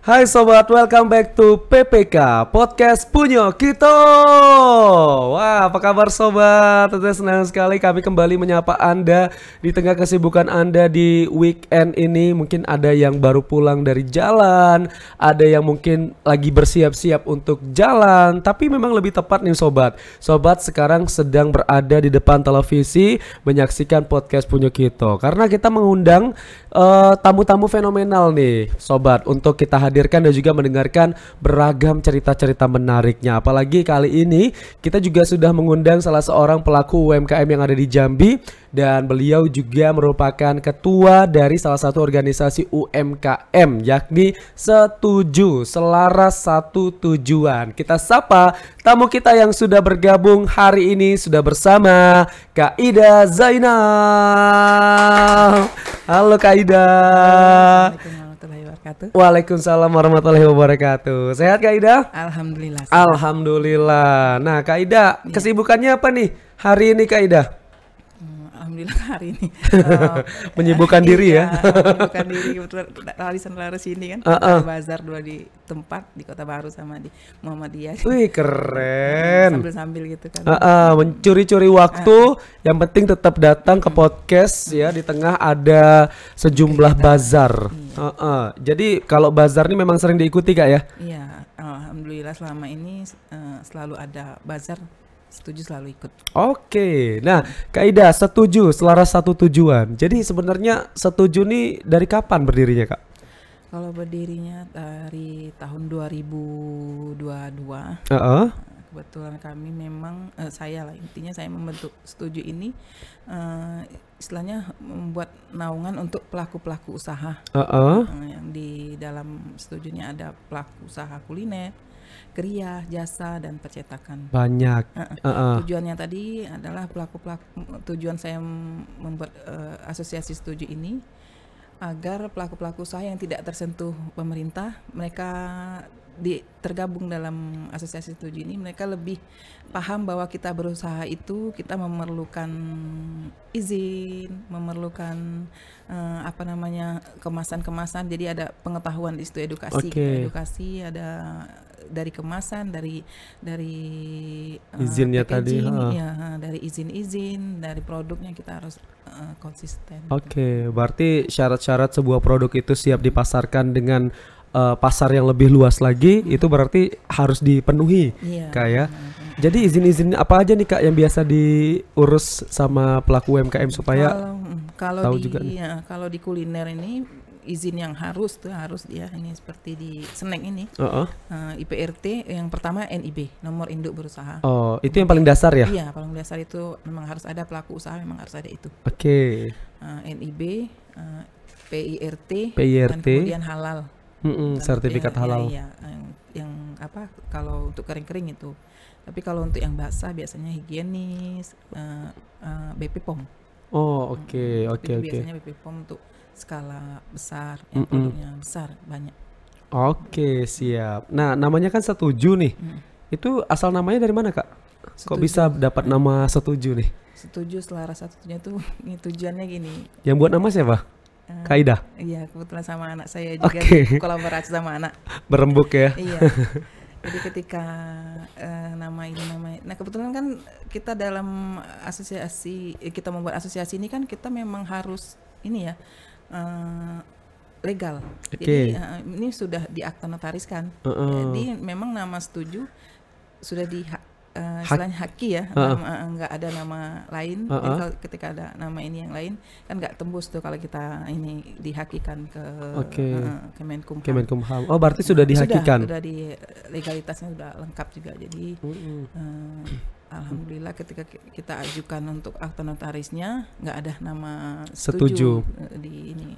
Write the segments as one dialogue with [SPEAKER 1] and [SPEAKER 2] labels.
[SPEAKER 1] Hai sobat, welcome back to PPK Podcast Punyo Kito. Wah, apa kabar sobat? Tentunya senang sekali kami kembali menyapa Anda di tengah kesibukan Anda di weekend ini. Mungkin ada yang baru pulang dari jalan, ada yang mungkin lagi bersiap-siap untuk jalan. Tapi memang lebih tepat nih sobat. Sobat sekarang sedang berada di depan televisi menyaksikan Podcast Punyo Kito. Karena kita mengundang tamu-tamu fenomenal nih sobat untuk kita hadirkan dan juga mendengarkan beragam cerita-cerita menariknya. Apalagi kali ini kita juga sudah mengundang salah seorang pelaku UMKM yang ada di Jambi, dan beliau juga merupakan ketua dari salah satu organisasi UMKM, yakni Setuju, Selaras Satu Tujuan. Kita sapa tamu kita yang sudah bergabung hari ini, sudah bersama Kak Ida Zainal. Halo Kak Ida. Waalaikumsalam warahmatullahi wabarakatuh. Sehat Kak Ida?
[SPEAKER 2] Alhamdulillah.
[SPEAKER 1] Alhamdulillah. Nah Kak Ida, kesibukannya apa nih hari ini Kak Ida?
[SPEAKER 2] Alhamdulillah hari ini
[SPEAKER 1] menyibukkan diri ya.
[SPEAKER 2] Menyibukkan diri, kebetulan Larisan Laras ini kan. Bazar dua di tempat di Kota Baru sama di Muhammadiyah.
[SPEAKER 1] Wih keren.
[SPEAKER 2] Sambil-sambil gitu kan.
[SPEAKER 1] Mencuri-curi waktu. Yang penting tetap datang ke podcast ya. Di tengah ada sejumlah bazar. Jadi kalau bazar ini memang sering diikuti Kak ya?
[SPEAKER 2] Iya, alhamdulillah selama ini selalu ada bazar. Setuju selalu ikut. Oke,
[SPEAKER 1] nah Kak Ida, Setuju, Selaras Satu Tujuan. Jadi sebenarnya Setuju nih dari kapan berdirinya Kak?
[SPEAKER 2] Kalau berdirinya dari tahun 2022. Kebetulan kami memang intinya saya membentuk Setuju ini istilahnya membuat naungan untuk pelaku-pelaku usaha. Yang di dalam Setujunya ada pelaku usaha kuliner, kriah, jasa, dan percetakan.
[SPEAKER 1] Banyak.
[SPEAKER 2] Tujuannya tadi adalah tujuan saya membuat asosiasi Setuju ini agar pelaku-pelaku usaha yang tidak tersentuh pemerintah, mereka tergabung dalam asosiasi Setuju ini, mereka lebih paham bahwa kita berusaha itu kita memerlukan izin, memerlukan kemasan-kemasan. Jadi ada pengetahuan di situ, edukasi ada dari kemasan, dari
[SPEAKER 1] izinnya tadi,
[SPEAKER 2] dari izin dari produknya kita harus konsisten.
[SPEAKER 1] Berarti syarat-syarat sebuah produk itu siap dipasarkan dengan pasar yang lebih luas lagi, itu berarti harus dipenuhi, Kak ya. Jadi izin-izin apa aja nih Kak yang biasa diurus sama pelaku UMKM supaya tahu juga nih.
[SPEAKER 2] Kalau di kuliner ini izin yang harus dia ini seperti di snack ini, IPRT yang pertama NIB, nomor induk berusaha.
[SPEAKER 1] Itu yang paling dasar ya?
[SPEAKER 2] Iya, paling dasar itu memang harus ada, pelaku usaha memang harus ada itu. NIB, PIRT, dan kemudian halal.
[SPEAKER 1] Sertifikat halal.
[SPEAKER 2] Iya, yang kalau untuk kering-kering itu. Tapi kalau untuk yang basah biasanya higienis, BP POM. Biasanya BP POM untuk skala besar, yang produknya besar, banyak.
[SPEAKER 1] Siap. Nah, namanya kan Setuju nih. Itu asal namanya dari mana Kak? Setuju. Kok bisa dapat nama Setuju nih?
[SPEAKER 2] Setuju, Selaras Satu Tujuan itu tujuannya gini.
[SPEAKER 1] Yang buat nama siapa? Kak Ida?
[SPEAKER 2] Iya, kebetulan sama anak saya juga, kolaborasi sama anak.
[SPEAKER 1] Berembuk ya?
[SPEAKER 2] Iya. Jadi ketika nama ini, nah kebetulan kan kita dalam asosiasi, kita membuat asosiasi ini kan kita memang harus ini ya, legal. Jadi ini sudah diakta notariskan. Jadi memang nama Setuju sudah istilahnya haki ya, nggak ada nama lain. Jadi ketika ada nama ini yang lain kan nggak tembus tuh kalau kita ini dihakikan ke Kemenkumham.
[SPEAKER 1] Berarti sudah dihakikan.
[SPEAKER 2] Sudah di legalitasnya sudah lengkap juga. Jadi alhamdulillah ketika kita ajukan untuk akta notarisnya nggak ada nama Setuju di ini.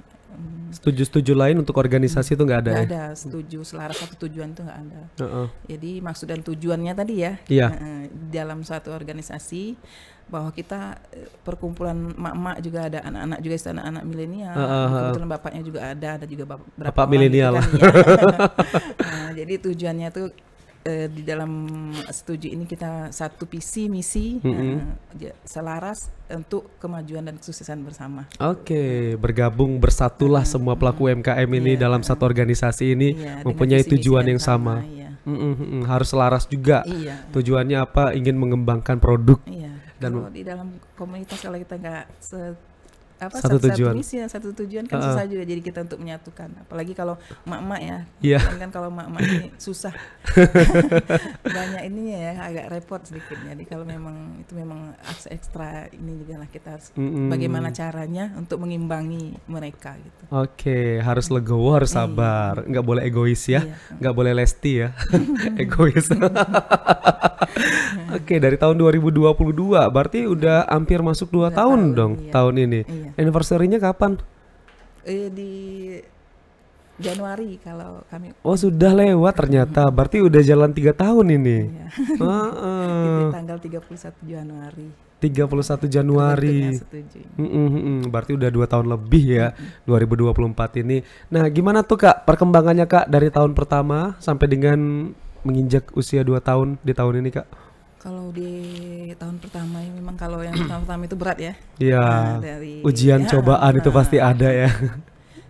[SPEAKER 1] Setuju lain untuk organisasi itu nggak ada?
[SPEAKER 2] Nggak ada. Setuju, Selaras Satu Tujuan itu nggak ada. Jadi maksud dan tujuannya tadi ya, dalam suatu organisasi bahwa kita perkumpulan emak-emak juga ada, anak-anak juga, anak-anak milenial. Kebetulan bapaknya juga ada juga bapak
[SPEAKER 1] milenial.
[SPEAKER 2] Gitu kan, ya. Jadi tujuannya tuh di dalam setuju ini kita satu visi misi selaras untuk kemajuan dan kesuksesan bersama.
[SPEAKER 1] Oke, bergabung bersatulah semua pelaku UMKM ini dalam satu organisasi ini mempunyai tujuan yang sama. Harus selaras juga. Tujuannya apa? Ingin mengembangkan produk.
[SPEAKER 2] Dan kalau di dalam komunitas kalau kita nggak
[SPEAKER 1] satu
[SPEAKER 2] tujuan kan susah juga jadi kita untuk menyatukan, apalagi kalau emak-emak ya. Kan kalau emak-emak ini susah. Banyak ininya ya, agak repot sedikit. Jadi kalau memang itu memang ekstra ini juga lah kita harus bagaimana caranya untuk mengimbangi mereka gitu.
[SPEAKER 1] Oke, harus legowo, harus sabar, nggak boleh egois ya, nggak boleh lesti ya, egois. Oke, dari tahun 2022 berarti udah hampir masuk 2 tahun dong tahun ini. Anniversary-nya kapan?
[SPEAKER 2] Di Januari kalau kami.
[SPEAKER 1] Oh, sudah lewat ternyata. Berarti udah jalan 3 tahun ini.
[SPEAKER 2] Di tanggal 31 Januari.
[SPEAKER 1] 31 Januari. Berarti udah 2 tahun lebih ya, 2024 ini. Nah, gimana tuh Kak perkembangannya Kak dari tahun pertama sampai dengan menginjak usia 2 tahun di tahun ini Kak?
[SPEAKER 2] Kalau di tahun pertama ya memang kalau yang tahun pertama itu berat ya.
[SPEAKER 1] Iya. Dari ujian cobaan itu pasti ada ya.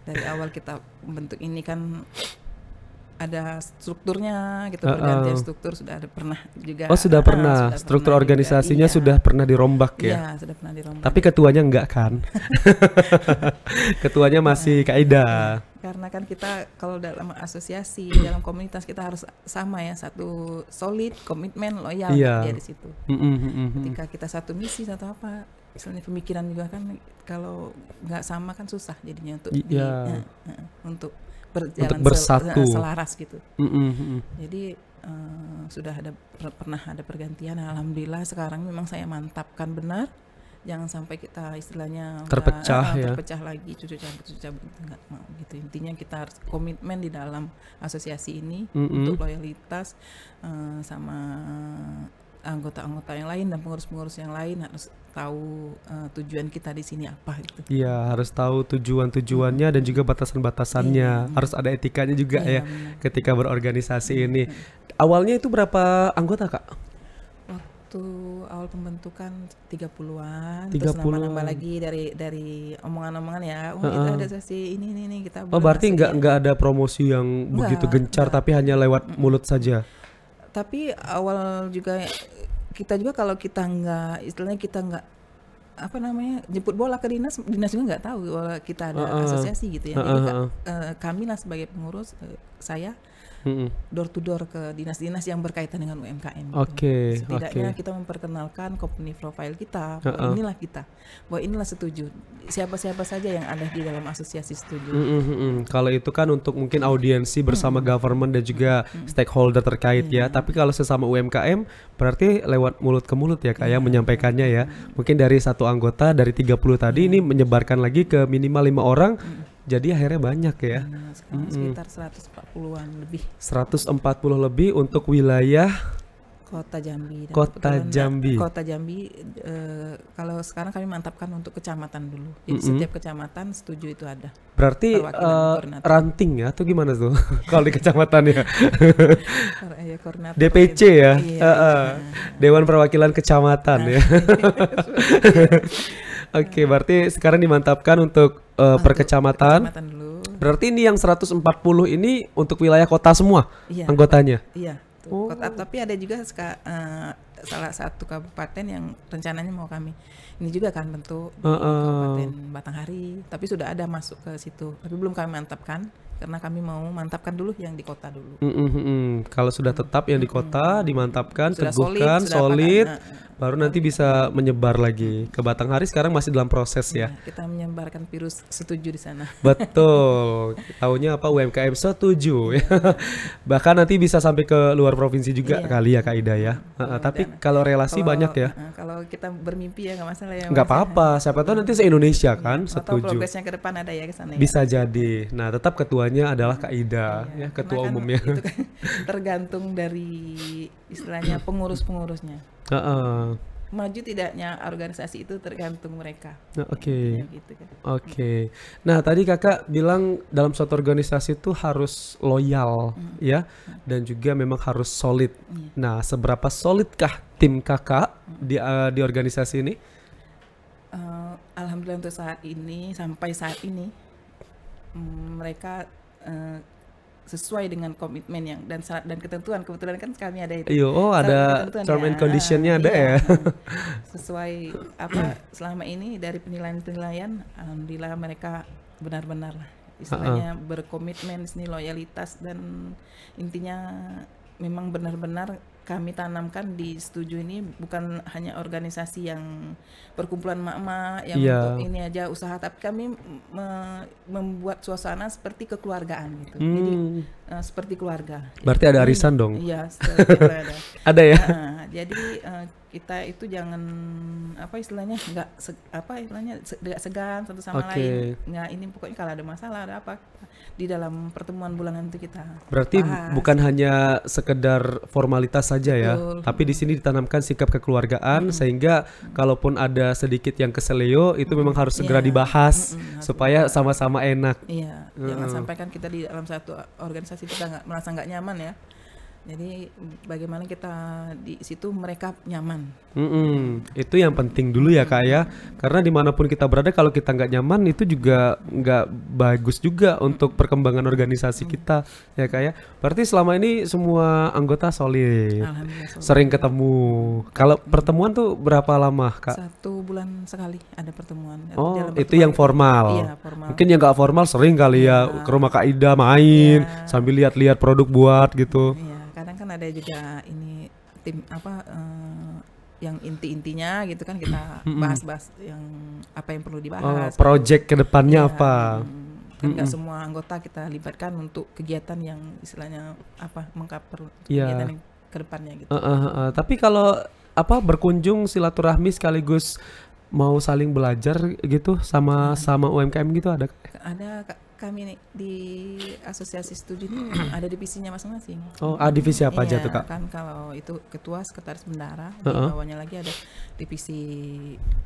[SPEAKER 2] Dari awal kita bentuk ini kan ada strukturnya gitu, pergantian struktur sudah ada pernah juga.
[SPEAKER 1] Oh, sudah pernah. Struktur pernah organisasinya juga, sudah pernah dirombak ya.
[SPEAKER 2] Iya, sudah pernah dirombak.
[SPEAKER 1] Tapi ketuanya enggak kan? Ketuanya masih Kak Ida.
[SPEAKER 2] Karena kan kita kalau dalam asosiasi, dalam komunitas kita harus sama ya, satu solid, komitmen, loyal ya di situ. Ketika kita satu misi atau apa, misalnya pemikiran juga kan kalau nggak sama kan susah jadinya untuk berjalan
[SPEAKER 1] bersatu,
[SPEAKER 2] selaras gitu. Jadi sudah pernah ada pergantian. Alhamdulillah sekarang memang saya mantapkan benar. Jangan sampai kita istilahnya
[SPEAKER 1] terpecah
[SPEAKER 2] lagi, cucu cabut nggak mau gitu. Intinya kita harus komitmen di dalam asosiasi ini untuk loyalitas sama anggota-anggota yang lain dan pengurus-pengurus yang lain harus tahu tujuan kita di sini apa gitu.
[SPEAKER 1] Iya, harus tahu tujuannya dan juga batasan-batasannya. Harus ada etikanya juga ya ketika berorganisasi ini. Awalnya itu berapa anggota Kak?
[SPEAKER 2] Waktu awal pembentukan 30-an, terus nambah-nambah lagi dari omongan-omongan ya. Kita ada sesi ini kita.
[SPEAKER 1] Berarti nggak ada promosi yang begitu gencar, tapi hanya lewat mulut saja.
[SPEAKER 2] Tapi awal juga kita juga kalau kita nggak, istilahnya kita nggak jemput bola ke dinas juga nggak tahu bahwa kita ada asosiasi gitu ya. Jadi kami lah sebagai pengurus, saya door to door ke dinas-dinas yang berkaitan dengan UMKM. Setidaknya kita memperkenalkan company profile kita, bahwa inilah kita, bahwa inilah setuju. Siapa-siapa saja yang ada di dalam asosiasi setuju.
[SPEAKER 1] Kalau itu kan untuk mungkin audiensi bersama government dan juga stakeholder terkait ya. Tapi kalau sesama UMKM berarti lewat mulut ke mulut ya Kak ya menyampaikannya ya. Mungkin dari satu anggota dari 30 tadi ini menyebarkan lagi ke minimal 5 orang. Jadi akhirnya banyak ya.
[SPEAKER 2] Sekitar 140-an lebih.
[SPEAKER 1] 140 lebih untuk wilayah
[SPEAKER 2] Kota Jambi.
[SPEAKER 1] Kota
[SPEAKER 2] Jambi. Kalau sekarang kami mantapkan untuk kecamatan dulu. Jadi setiap kecamatan setuju itu ada.
[SPEAKER 1] Berarti ranting ya atau gimana tuh kalau di kecamatan ya? DPC ya. Dewan Perwakilan Kecamatan ya. Oke, berarti sekarang dimantapkan untuk per kecamatan. Berarti ini yang 140 ini untuk wilayah kota semua anggotanya?
[SPEAKER 2] Iya. Kota, tapi ada juga salah satu kabupaten yang rencananya mau kami ini juga kan bentuk di Kabupaten Batanghari, tapi sudah ada masuk ke situ, tapi belum kami mantapkan karena kami mau mantapkan dulu yang di kota dulu.
[SPEAKER 1] Kalau sudah tetap yang di kota dimantapkan, teguhkan, solid, baru nanti bisa menyebar lagi ke Batanghari. Sekarang masih dalam proses ya.
[SPEAKER 2] Kita menyebarkan virus setuju di sana.
[SPEAKER 1] Betul. Taunya apa UMKM setuju ya. Bahkan nanti bisa sampai ke luar provinsi juga kali ya Kak Ida ya. Tapi kalau relasi banyak ya.
[SPEAKER 2] Kalau kita bermimpi ya nggak masalah ya.
[SPEAKER 1] Nggak apa-apa. Siapa tahu nanti se-Indonesia kan setuju.
[SPEAKER 2] Atau progresnya ke depan ada ya ke sana.
[SPEAKER 1] Bisa jadi. Nah tetap ketuanya adalah Kak Ida ya, ketua umumnya.
[SPEAKER 2] Itu kan tergantung dari istilahnya pengurus-pengurusnya. maju tidaknya organisasi itu tergantung mereka.
[SPEAKER 1] Nah, oke.
[SPEAKER 2] Ya, gitu kan.
[SPEAKER 1] Oke. Nah, tadi Kakak bilang dalam suatu organisasi itu harus loyal ya dan juga memang harus solid.
[SPEAKER 2] Iya.
[SPEAKER 1] Nah, seberapa solidkah tim Kakak di organisasi ini?
[SPEAKER 2] Alhamdulillah untuk saat ini, sampai saat ini mereka sesuai dengan komitmen yang dan syarat dan ketentuan. Kebetulan kan kami ada itu.
[SPEAKER 1] Iya, oh
[SPEAKER 2] Syarat dan
[SPEAKER 1] ada
[SPEAKER 2] ketentuan
[SPEAKER 1] term
[SPEAKER 2] ya.
[SPEAKER 1] and conditionnya ada
[SPEAKER 2] Iya.
[SPEAKER 1] ya.
[SPEAKER 2] Sesuai apa selama ini dari penilaian-penilaian, alhamdulillah mereka benar-benar istilahnya berkomitmen, seni loyalitas, dan intinya memang benar-benar kami tanamkan di Setuju ini bukan hanya organisasi yang perkumpulan mak-mak yang
[SPEAKER 1] Iya.
[SPEAKER 2] untuk ini aja usaha, tapi kami membuat suasana seperti kekeluargaan gitu. Jadi seperti keluarga.
[SPEAKER 1] Berarti ada arisan dong.
[SPEAKER 2] Iya, seperti ada.
[SPEAKER 1] Ada ya?
[SPEAKER 2] Nah, jadi kita itu jangan apa istilahnya nggak segan satu sama
[SPEAKER 1] Oke.
[SPEAKER 2] lain. Nggak, ini pokoknya kalau ada masalah ada apa di dalam pertemuan bulanan itu kita
[SPEAKER 1] Berarti
[SPEAKER 2] bahas.
[SPEAKER 1] bukan hanya sekedar formalitas saja ya,
[SPEAKER 2] Betul.
[SPEAKER 1] tapi di sini ditanamkan sikap kekeluargaan sehingga kalaupun ada sedikit yang keseleo itu memang harus segera
[SPEAKER 2] Iya.
[SPEAKER 1] dibahas
[SPEAKER 2] Harus
[SPEAKER 1] supaya sama-sama enak.
[SPEAKER 2] Iya, jangan sampai kan kita di dalam satu organisasi kita merasa nggak nyaman ya. Jadi bagaimana kita di situ mereka nyaman.
[SPEAKER 1] Itu yang penting dulu ya Kak ya, karena dimanapun kita berada kalau kita nggak nyaman itu juga nggak bagus juga untuk perkembangan organisasi kita ya Kak ya. Berarti selama ini semua anggota solid,
[SPEAKER 2] Alhamdulillah.
[SPEAKER 1] sering ketemu. Kalau pertemuan tuh berapa lama Kak?
[SPEAKER 2] 1 bulan sekali ada pertemuan.
[SPEAKER 1] Oh,
[SPEAKER 2] Dalam
[SPEAKER 1] itu
[SPEAKER 2] pertemuan
[SPEAKER 1] yang formal.
[SPEAKER 2] Iya, formal.
[SPEAKER 1] Mungkin yang nggak formal sering kali ya ke rumah Kak Ida main
[SPEAKER 2] Iya.
[SPEAKER 1] sambil lihat-lihat produk buat gitu.
[SPEAKER 2] Iya, kadang kan ada juga ini tim apa yang inti-intinya gitu kan kita bahas-bahas yang apa yang perlu
[SPEAKER 1] Oh,
[SPEAKER 2] dibahas.
[SPEAKER 1] project ke depannya
[SPEAKER 2] Iya,
[SPEAKER 1] apa?
[SPEAKER 2] kan nggak semua anggota kita libatkan untuk kegiatan yang istilahnya apa mengcover
[SPEAKER 1] Iya.
[SPEAKER 2] kegiatan yang ke depannya gitu.
[SPEAKER 1] Tapi kalau apa berkunjung silaturahmi sekaligus mau saling belajar gitu sama UMKM gitu ada?
[SPEAKER 2] Ada kami nih di asosiasi studi ini ada divisinya masing-masing.
[SPEAKER 1] Oh, divisi apa aja
[SPEAKER 2] Iya,
[SPEAKER 1] tuh Kak?
[SPEAKER 2] kan kalau itu ketua sekretaris bendara, di bawahnya lagi ada divisi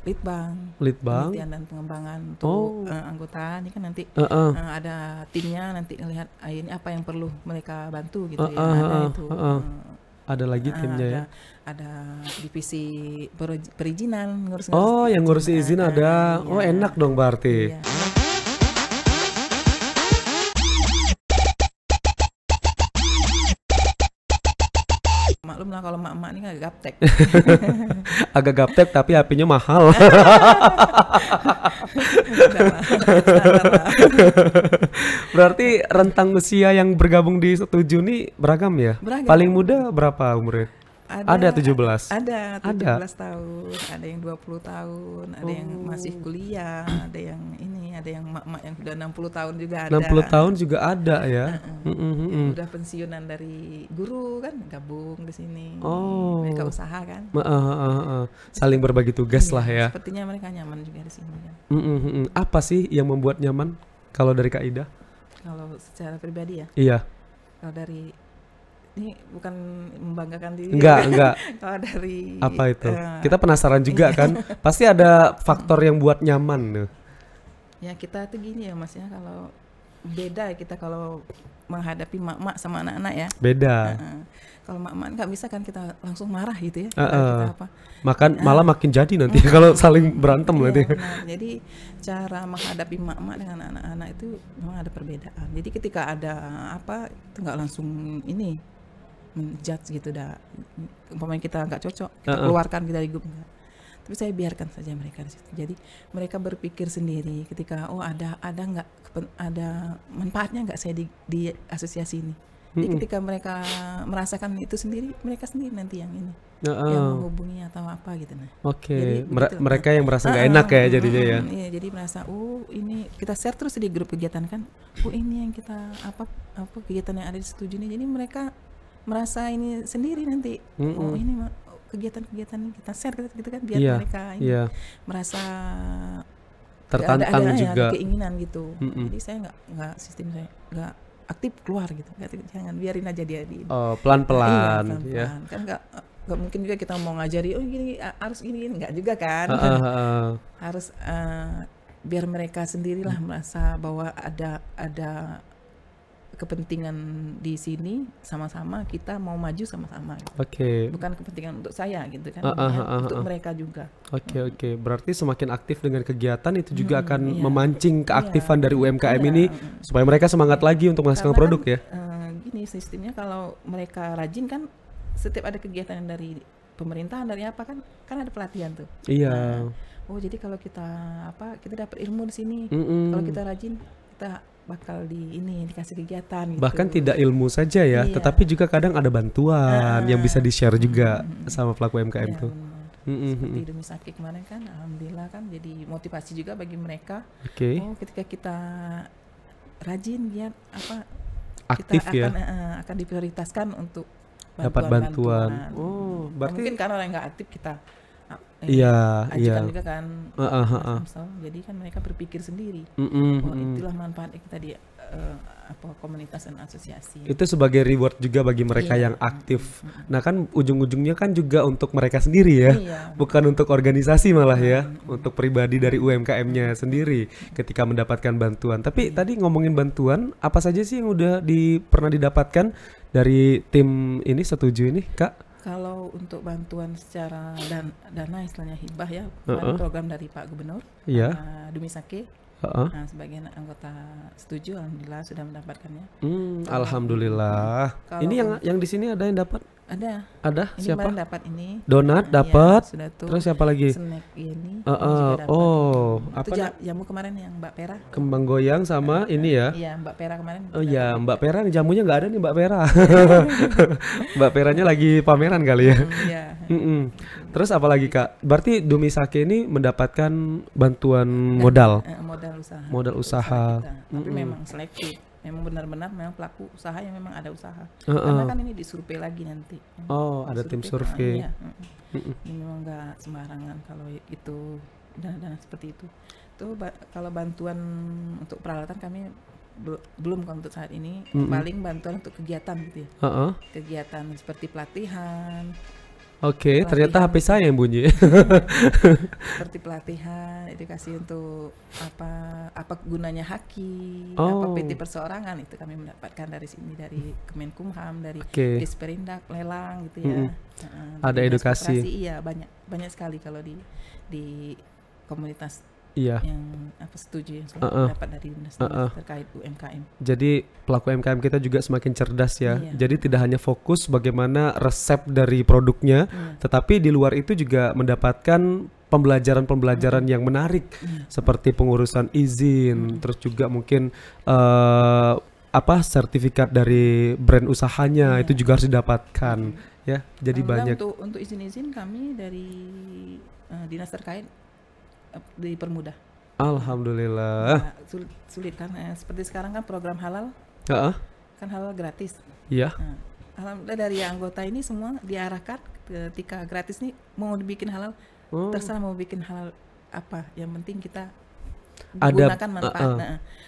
[SPEAKER 2] litbang,
[SPEAKER 1] Litbang.
[SPEAKER 2] penelitian dan pengembangan untuk anggota. Ini kan nanti ada timnya nanti ngelihat ini apa yang perlu mereka bantu gitu ya. Ada itu.
[SPEAKER 1] Ada lagi timnya ya.
[SPEAKER 2] Ada divisi perizinan ngurus
[SPEAKER 1] Oh, yang ngurus izin ada.
[SPEAKER 2] iya.
[SPEAKER 1] Oh, enak dong berarti.
[SPEAKER 2] Iya. Maklum lah kalau mak-mak ini kan gaptek.
[SPEAKER 1] Agak gaptek tapi HP-nya mahal.
[SPEAKER 2] Standar lah.
[SPEAKER 1] Berarti rentang usia yang bergabung di Setuju nih beragam ya?
[SPEAKER 2] Beragam.
[SPEAKER 1] Paling muda berapa umurnya? Ada 17?
[SPEAKER 2] Ada
[SPEAKER 1] Ada.
[SPEAKER 2] 17 tahun, ada yang 20 tahun, ada yang masih kuliah, ada yang ini, ada yang mak-mak yang udah 60 tahun juga ada.
[SPEAKER 1] 60 tahun juga ada ya?
[SPEAKER 2] Yang udah pensiunan dari guru kan gabung di sini.
[SPEAKER 1] Oh.
[SPEAKER 2] Mereka usaha kan.
[SPEAKER 1] Saling berbagi tugas lah ya.
[SPEAKER 2] Sepertinya mereka nyaman juga di sini kan.
[SPEAKER 1] Apa sih yang membuat nyaman kalau dari Kak Ida?
[SPEAKER 2] Kalau secara pribadi ya,
[SPEAKER 1] Iya.
[SPEAKER 2] kalau dari ini bukan membanggakan diri.
[SPEAKER 1] Enggak.
[SPEAKER 2] Kalau dari
[SPEAKER 1] Apa itu? Kita penasaran juga kan. Pasti ada faktor yang buat nyaman tuh.
[SPEAKER 2] ya kita tuh gini ya Mas ya, kalau beda kita kalau menghadapi mak-mak sama anak-anak ya.
[SPEAKER 1] Beda.
[SPEAKER 2] Kalau mak-mak nggak bisa kan kita langsung marah gitu ya.
[SPEAKER 1] Heeh.
[SPEAKER 2] Kita apa?
[SPEAKER 1] Malah makin jadi nanti kalau saling berantem
[SPEAKER 2] Iya,
[SPEAKER 1] nanti.
[SPEAKER 2] benar. Jadi cara menghadapi mak-mak dengan anak-anak itu memang ada perbedaan. Jadi ketika ada apa itu nggak langsung ini menjudge gitu dah. Umpamanya kita nggak cocok, kita keluarkan kita dari grup enggak. Tapi saya biarkan saja mereka di situ. Jadi mereka berpikir sendiri ketika ada manfaatnya nggak saya di asosiasi ini. Jadi ketika mereka merasakan itu sendiri, mereka sendiri nanti yang ini yang menghubungi atau apa gitu nah.
[SPEAKER 1] Oke,
[SPEAKER 2] Jadi begitu.
[SPEAKER 1] mereka yang merasa nggak enak ya jadinya ya.
[SPEAKER 2] Iya, jadi merasa ini kita share terus di grup kegiatan kan. Ini yang kita apa kegiatan yang ada di Setuju ini. Jadi mereka merasa ini sendiri nanti. Ini kegiatan-kegiatan ini kita share gitu kan biar mereka ini merasa
[SPEAKER 1] tertantang juga.
[SPEAKER 2] Ada keinginan gitu. Jadi saya nggak sistem saya nggak aktif keluar gitu. Jangan biarin aja dia di
[SPEAKER 1] pelan-pelan
[SPEAKER 2] pelan-pelan.
[SPEAKER 1] ya.
[SPEAKER 2] Kan nggak nggak mungkin juga kita mau ngajari oh gini harus gini nggak juga kan. Harus biar mereka sendirilah merasa bahwa ada kepentingan di sini sama-sama kita mau maju sama-sama gitu. Bukan kepentingan untuk saya gitu kan, untuk mereka juga.
[SPEAKER 1] Oke. Berarti semakin aktif dengan kegiatan itu juga akan memancing keaktifan dari UMKM ini supaya mereka semangat lagi untuk menghasilkan produk ya.
[SPEAKER 2] Gini sistemnya, kalau mereka rajin kan setiap ada kegiatan dari pemerintahan dari apa kan ada pelatihan tuh.
[SPEAKER 1] Iya.
[SPEAKER 2] Oh jadi kalau kita dapat ilmu di sini. Kalau kita rajin kita bakal dikasih kegiatan gitu.
[SPEAKER 1] Bahkan tidak ilmu saja ya, tetapi juga kadang ada bantuan yang bisa di-share juga sama pelaku UMKM tuh.
[SPEAKER 2] Seperti Dumisake kemarin kan, alhamdulillah kan jadi motivasi juga bagi mereka. Oh ketika kita rajin dia
[SPEAKER 1] aktif
[SPEAKER 2] kita akan diprioritaskan untuk
[SPEAKER 1] dapat bantuan.
[SPEAKER 2] Oh, berarti mungkin karena orang nggak aktif kita
[SPEAKER 1] ajukan
[SPEAKER 2] juga kan. Jadi kan mereka berpikir sendiri. Itulah manfaat kita di komunitas dan asosiasi.
[SPEAKER 1] Itu sebagai reward juga bagi mereka yang aktif. Nah kan ujung-ujungnya kan juga untuk mereka sendiri ya, bukan untuk organisasi malah ya, untuk pribadi dari UMKM-nya sendiri ketika mendapatkan bantuan. Tapi tadi ngomongin bantuan, apa saja sih yang udah pernah didapatkan dari tim ini Setuju ini, Kak?
[SPEAKER 2] Kalau untuk bantuan secara dana istilahnya hibah ya, program dari Pak Gubernur, Dumisake, sebagian anggota Setuju, alhamdulillah sudah mendapatkannya.
[SPEAKER 1] Alhamdulillah. Ini yang di sini ada yang dapat?
[SPEAKER 2] Ada.
[SPEAKER 1] Ini siapa?
[SPEAKER 2] Dapat ini.
[SPEAKER 1] Donat dapat.
[SPEAKER 2] Ya,
[SPEAKER 1] terus siapa lagi?
[SPEAKER 2] Snack ini.
[SPEAKER 1] Apa?
[SPEAKER 2] Jamu kemarin yang Mbak Pera.
[SPEAKER 1] Kembang goyang sama ini ya?
[SPEAKER 2] Iya, Mbak Pera kemarin.
[SPEAKER 1] Oh iya, Mbak Pera jamunya nggak ada nih Mbak Pera. Mbak Peranya lagi pameran kali ya.
[SPEAKER 2] Iya.
[SPEAKER 1] Terus apa lagi Kak? Berarti Dumisake ini mendapatkan bantuan modal. Modal usaha.
[SPEAKER 2] Tapi memang selektif. Memang benar-benar pelaku usaha yang memang ada usaha. Karena kan ini disurvei lagi nanti.
[SPEAKER 1] Ada tim survei.
[SPEAKER 2] Ini memang nggak sembarangan kalau itu dana seperti itu. Kalau bantuan untuk peralatan kami belum untuk saat ini. Paling bantuan untuk kegiatan gitu ya. Kegiatan seperti pelatihan.
[SPEAKER 1] Ternyata HP saya yang bunyi.
[SPEAKER 2] Seperti pelatihan, edukasi untuk apa gunanya haki, apa PT perseorangan, itu kami mendapatkan dari sini, dari Kemenkumham, dari Disperindak, lelang gitu ya.
[SPEAKER 1] Ada edukasi.
[SPEAKER 2] Iya, banyak sekali kalau di komunitas. Yang Setuju yang selalu dapat dari dinas terkait UMKM.
[SPEAKER 1] Jadi pelaku UMKM kita juga semakin cerdas ya. Jadi tidak hanya fokus bagaimana resep dari produknya, tetapi di luar itu juga mendapatkan pembelajaran yang menarik seperti pengurusan izin, terus juga mungkin sertifikat dari brand usahanya itu juga harus didapatkan ya. Jadi banyak.
[SPEAKER 2] Untuk izin-izin kami dari dinas terkait dipermudah.
[SPEAKER 1] Alhamdulillah.
[SPEAKER 2] Sulit kan, seperti sekarang kan program halal, kan halal gratis.
[SPEAKER 1] Iya.
[SPEAKER 2] Alhamdulillah dari anggota ini semua diarahkan ketika gratis nih mau dibikin halal, terserah mau bikin halal apa, yang penting kita gunakan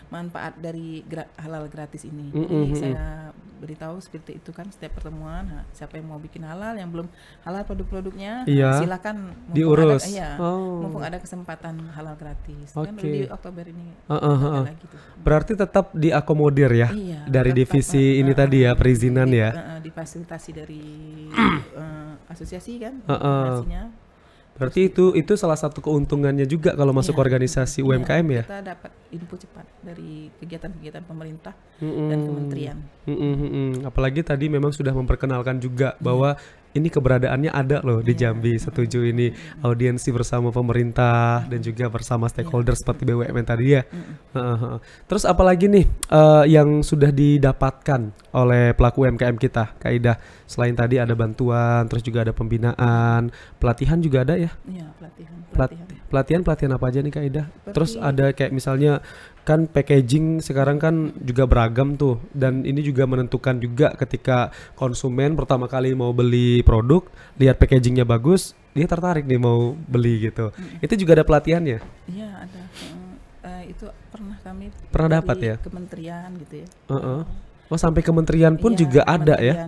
[SPEAKER 2] manfaat dari halal gratis ini. Jadi saya beritahu seperti itu kan setiap pertemuan, siapa yang mau bikin halal, yang belum halal produk-produknya silakan
[SPEAKER 1] diurus.
[SPEAKER 2] Mumpung ada kesempatan halal gratis. Kan di Oktober ini lagi tuh.
[SPEAKER 1] Berarti tetap diakomodir ya dari divisi ini tadi ya, perizinan ya.
[SPEAKER 2] Difasilitasi dari asosiasi kan,
[SPEAKER 1] Berarti itu salah satu keuntungannya juga kalau masuk organisasi UMKM ya.
[SPEAKER 2] Kita dapat info cepat dari kegiatan-kegiatan pemerintah dan kementerian.
[SPEAKER 1] Apalagi tadi memang sudah memperkenalkan juga bahwa ini keberadaannya ada loh di Jambi. Setuju ini audiensi bersama pemerintah dan juga bersama stakeholder seperti BUMN tadi ya. Terus apalagi nih yang sudah didapatkan oleh pelaku UMKM kita, Kak Ida? Selain tadi ada bantuan, terus juga ada pembinaan, pelatihan juga ada ya?
[SPEAKER 2] Iya, pelatihan.
[SPEAKER 1] Pelatihan apa aja nih Kak Ida? Terus ada kayak misalnya kan packaging sekarang kan juga beragam tuh, dan ini juga menentukan juga ketika konsumen pertama kali mau beli produk, lihat packagingnya bagus, dia tertarik nih mau beli gitu. Itu juga ada pelatihannya?
[SPEAKER 2] Iya ada. Itu kami
[SPEAKER 1] dapat ya?
[SPEAKER 2] Kementerian gitu ya.
[SPEAKER 1] Oh sampai kementerian pun juga ada ya?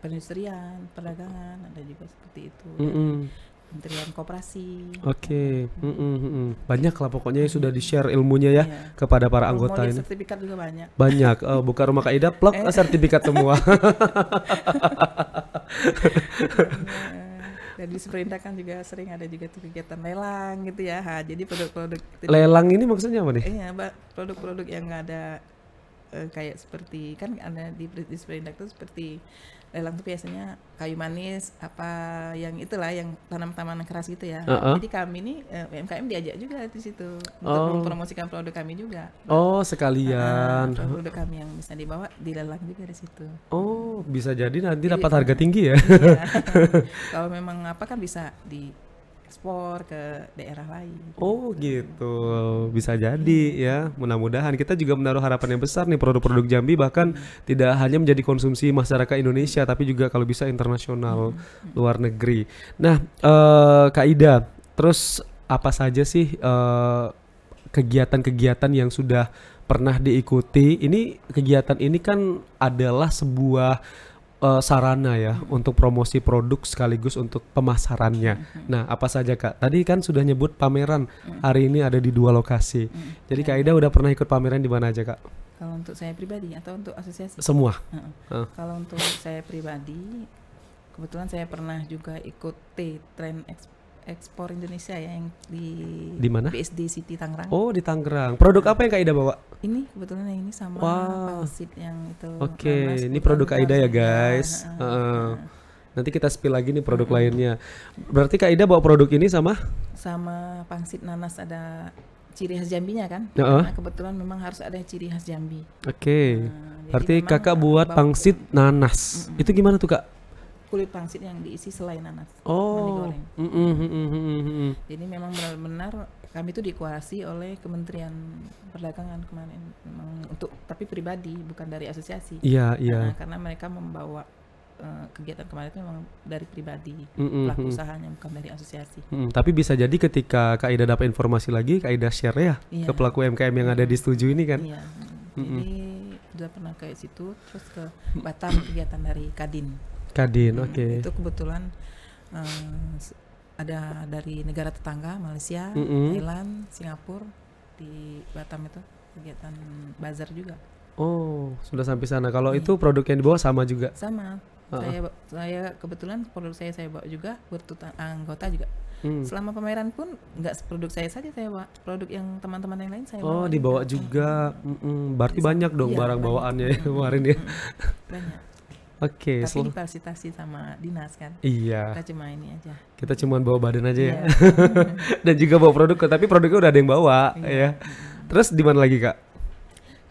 [SPEAKER 2] perindustrian, perdagangan, ada juga seperti itu.
[SPEAKER 1] Mm-mm.
[SPEAKER 2] Kementerian Koperasi.
[SPEAKER 1] Oke, banyak lah pokoknya yang sudah di-share ilmunya ya
[SPEAKER 2] Iya.
[SPEAKER 1] kepada para anggota
[SPEAKER 2] Formulir
[SPEAKER 1] ini.
[SPEAKER 2] sertifikat juga banyak.
[SPEAKER 1] Banyak, buka rumah Kak Ida, plok sertifikat semua.
[SPEAKER 2] Dan di Seperintah kan juga sering ada juga tuh kegiatan lelang gitu ya. Jadi produk-produk itu
[SPEAKER 1] Lelang ini maksudnya apa nih?
[SPEAKER 2] iya, produk-produk yang nggak ada kayak seperti kan ada di Seperintah itu seperti lelang tuh biasanya kayu manis apa yang itulah yang tanam-tanaman keras gitu ya. Jadi kami ini UMKM diajak juga di situ untuk mempromosikan produk kami juga.
[SPEAKER 1] Oh, sekalian.
[SPEAKER 2] Produk kami yang bisa dibawa dilelang juga di situ.
[SPEAKER 1] Oh, bisa jadi nanti dapat harga tinggi ya.
[SPEAKER 2] Iya. Kalau memang apa kan bisa diekspor ke daerah lain.
[SPEAKER 1] Oh gitu, bisa jadi ya. Mudah-mudahan kita juga menaruh harapan yang besar nih produk-produk Jambi bahkan tidak hanya menjadi konsumsi masyarakat Indonesia tapi juga kalau bisa internasional luar negeri. Nah, Kak Ida, terus apa saja sih kegiatan-kegiatan yang sudah pernah diikuti? Ini kegiatan ini kan adalah sebuah sarana ya untuk promosi produk sekaligus untuk pemasarannya. Nah, apa saja Kak? Tadi kan sudah nyebut pameran hari ini ada di 2 lokasi. Jadi Kak Ida udah pernah ikut pameran di mana aja Kak?
[SPEAKER 2] Kalau untuk saya pribadi atau untuk asosiasi?
[SPEAKER 1] Semua.
[SPEAKER 2] Kalau untuk saya pribadi, kebetulan saya pernah juga ikut Trend Ekspor Indonesia ya yang
[SPEAKER 1] di mana?
[SPEAKER 2] BSD City Tangerang.
[SPEAKER 1] Oh, di Tangerang. Produk apa yang Kak Ida bawa?
[SPEAKER 2] Ini kebetulan yang ini sama pangsit yang itu.
[SPEAKER 1] Oke, ini produk Kak Ida ya guys. Nanti kita spill lagi nih produk lainnya. Berarti Kak Ida bawa produk ini sama
[SPEAKER 2] pangsit nanas ada ciri khas Jambinya kan?
[SPEAKER 1] Nah,
[SPEAKER 2] kebetulan memang harus ada ciri khas Jambi.
[SPEAKER 1] Oke. Berarti Kakak buat pangsit nanas. Itu gimana tuh Kak?
[SPEAKER 2] Kulit pangsit yang diisi selai nanas.
[SPEAKER 1] Oh.
[SPEAKER 2] Jadi memang benar-benar kami itu dikuasai oleh Kementerian Perdagangan kemarin, memang untuk tapi pribadi bukan dari asosiasi.
[SPEAKER 1] Iya.
[SPEAKER 2] Karena mereka membawa kegiatan kemarin itu memang dari pribadi pelaku usahanya bukan dari asosiasi.
[SPEAKER 1] Tapi bisa jadi ketika Kak Ida dapat informasi lagi, Kak Ida share ya ke pelaku UMKM yang ada di Setuju ini kan?
[SPEAKER 2] Iya. Jadi sudah pernah ke situ, terus ke Batam kegiatan dari Kadin, oke. Itu kebetulan ada dari negara tetangga Malaysia, Thailand, Singapura di Batam itu kegiatan bazar juga.
[SPEAKER 1] Oh, sudah sampai sana. Kalau itu produk yang dibawa sama juga?
[SPEAKER 2] Sama. Saya kebetulan produk saya bawa juga buat anggota juga. Selama pameran pun nggak produk saya saja saya bawa, produk yang teman-teman yang lain saya bawa.
[SPEAKER 1] Oh, dibawa juga. Berarti banyak dong barang bawaannya ya kemarin ya.
[SPEAKER 2] Banyak.
[SPEAKER 1] Oke,
[SPEAKER 2] tapi difasilitasi sama dinas kan.
[SPEAKER 1] Iya.
[SPEAKER 2] Kita cuma ini aja.
[SPEAKER 1] Kita cuma bawa badan aja ya. Dan juga bawa produk, tapi produknya udah ada yang bawa ya. Terus di mana lagi Kak?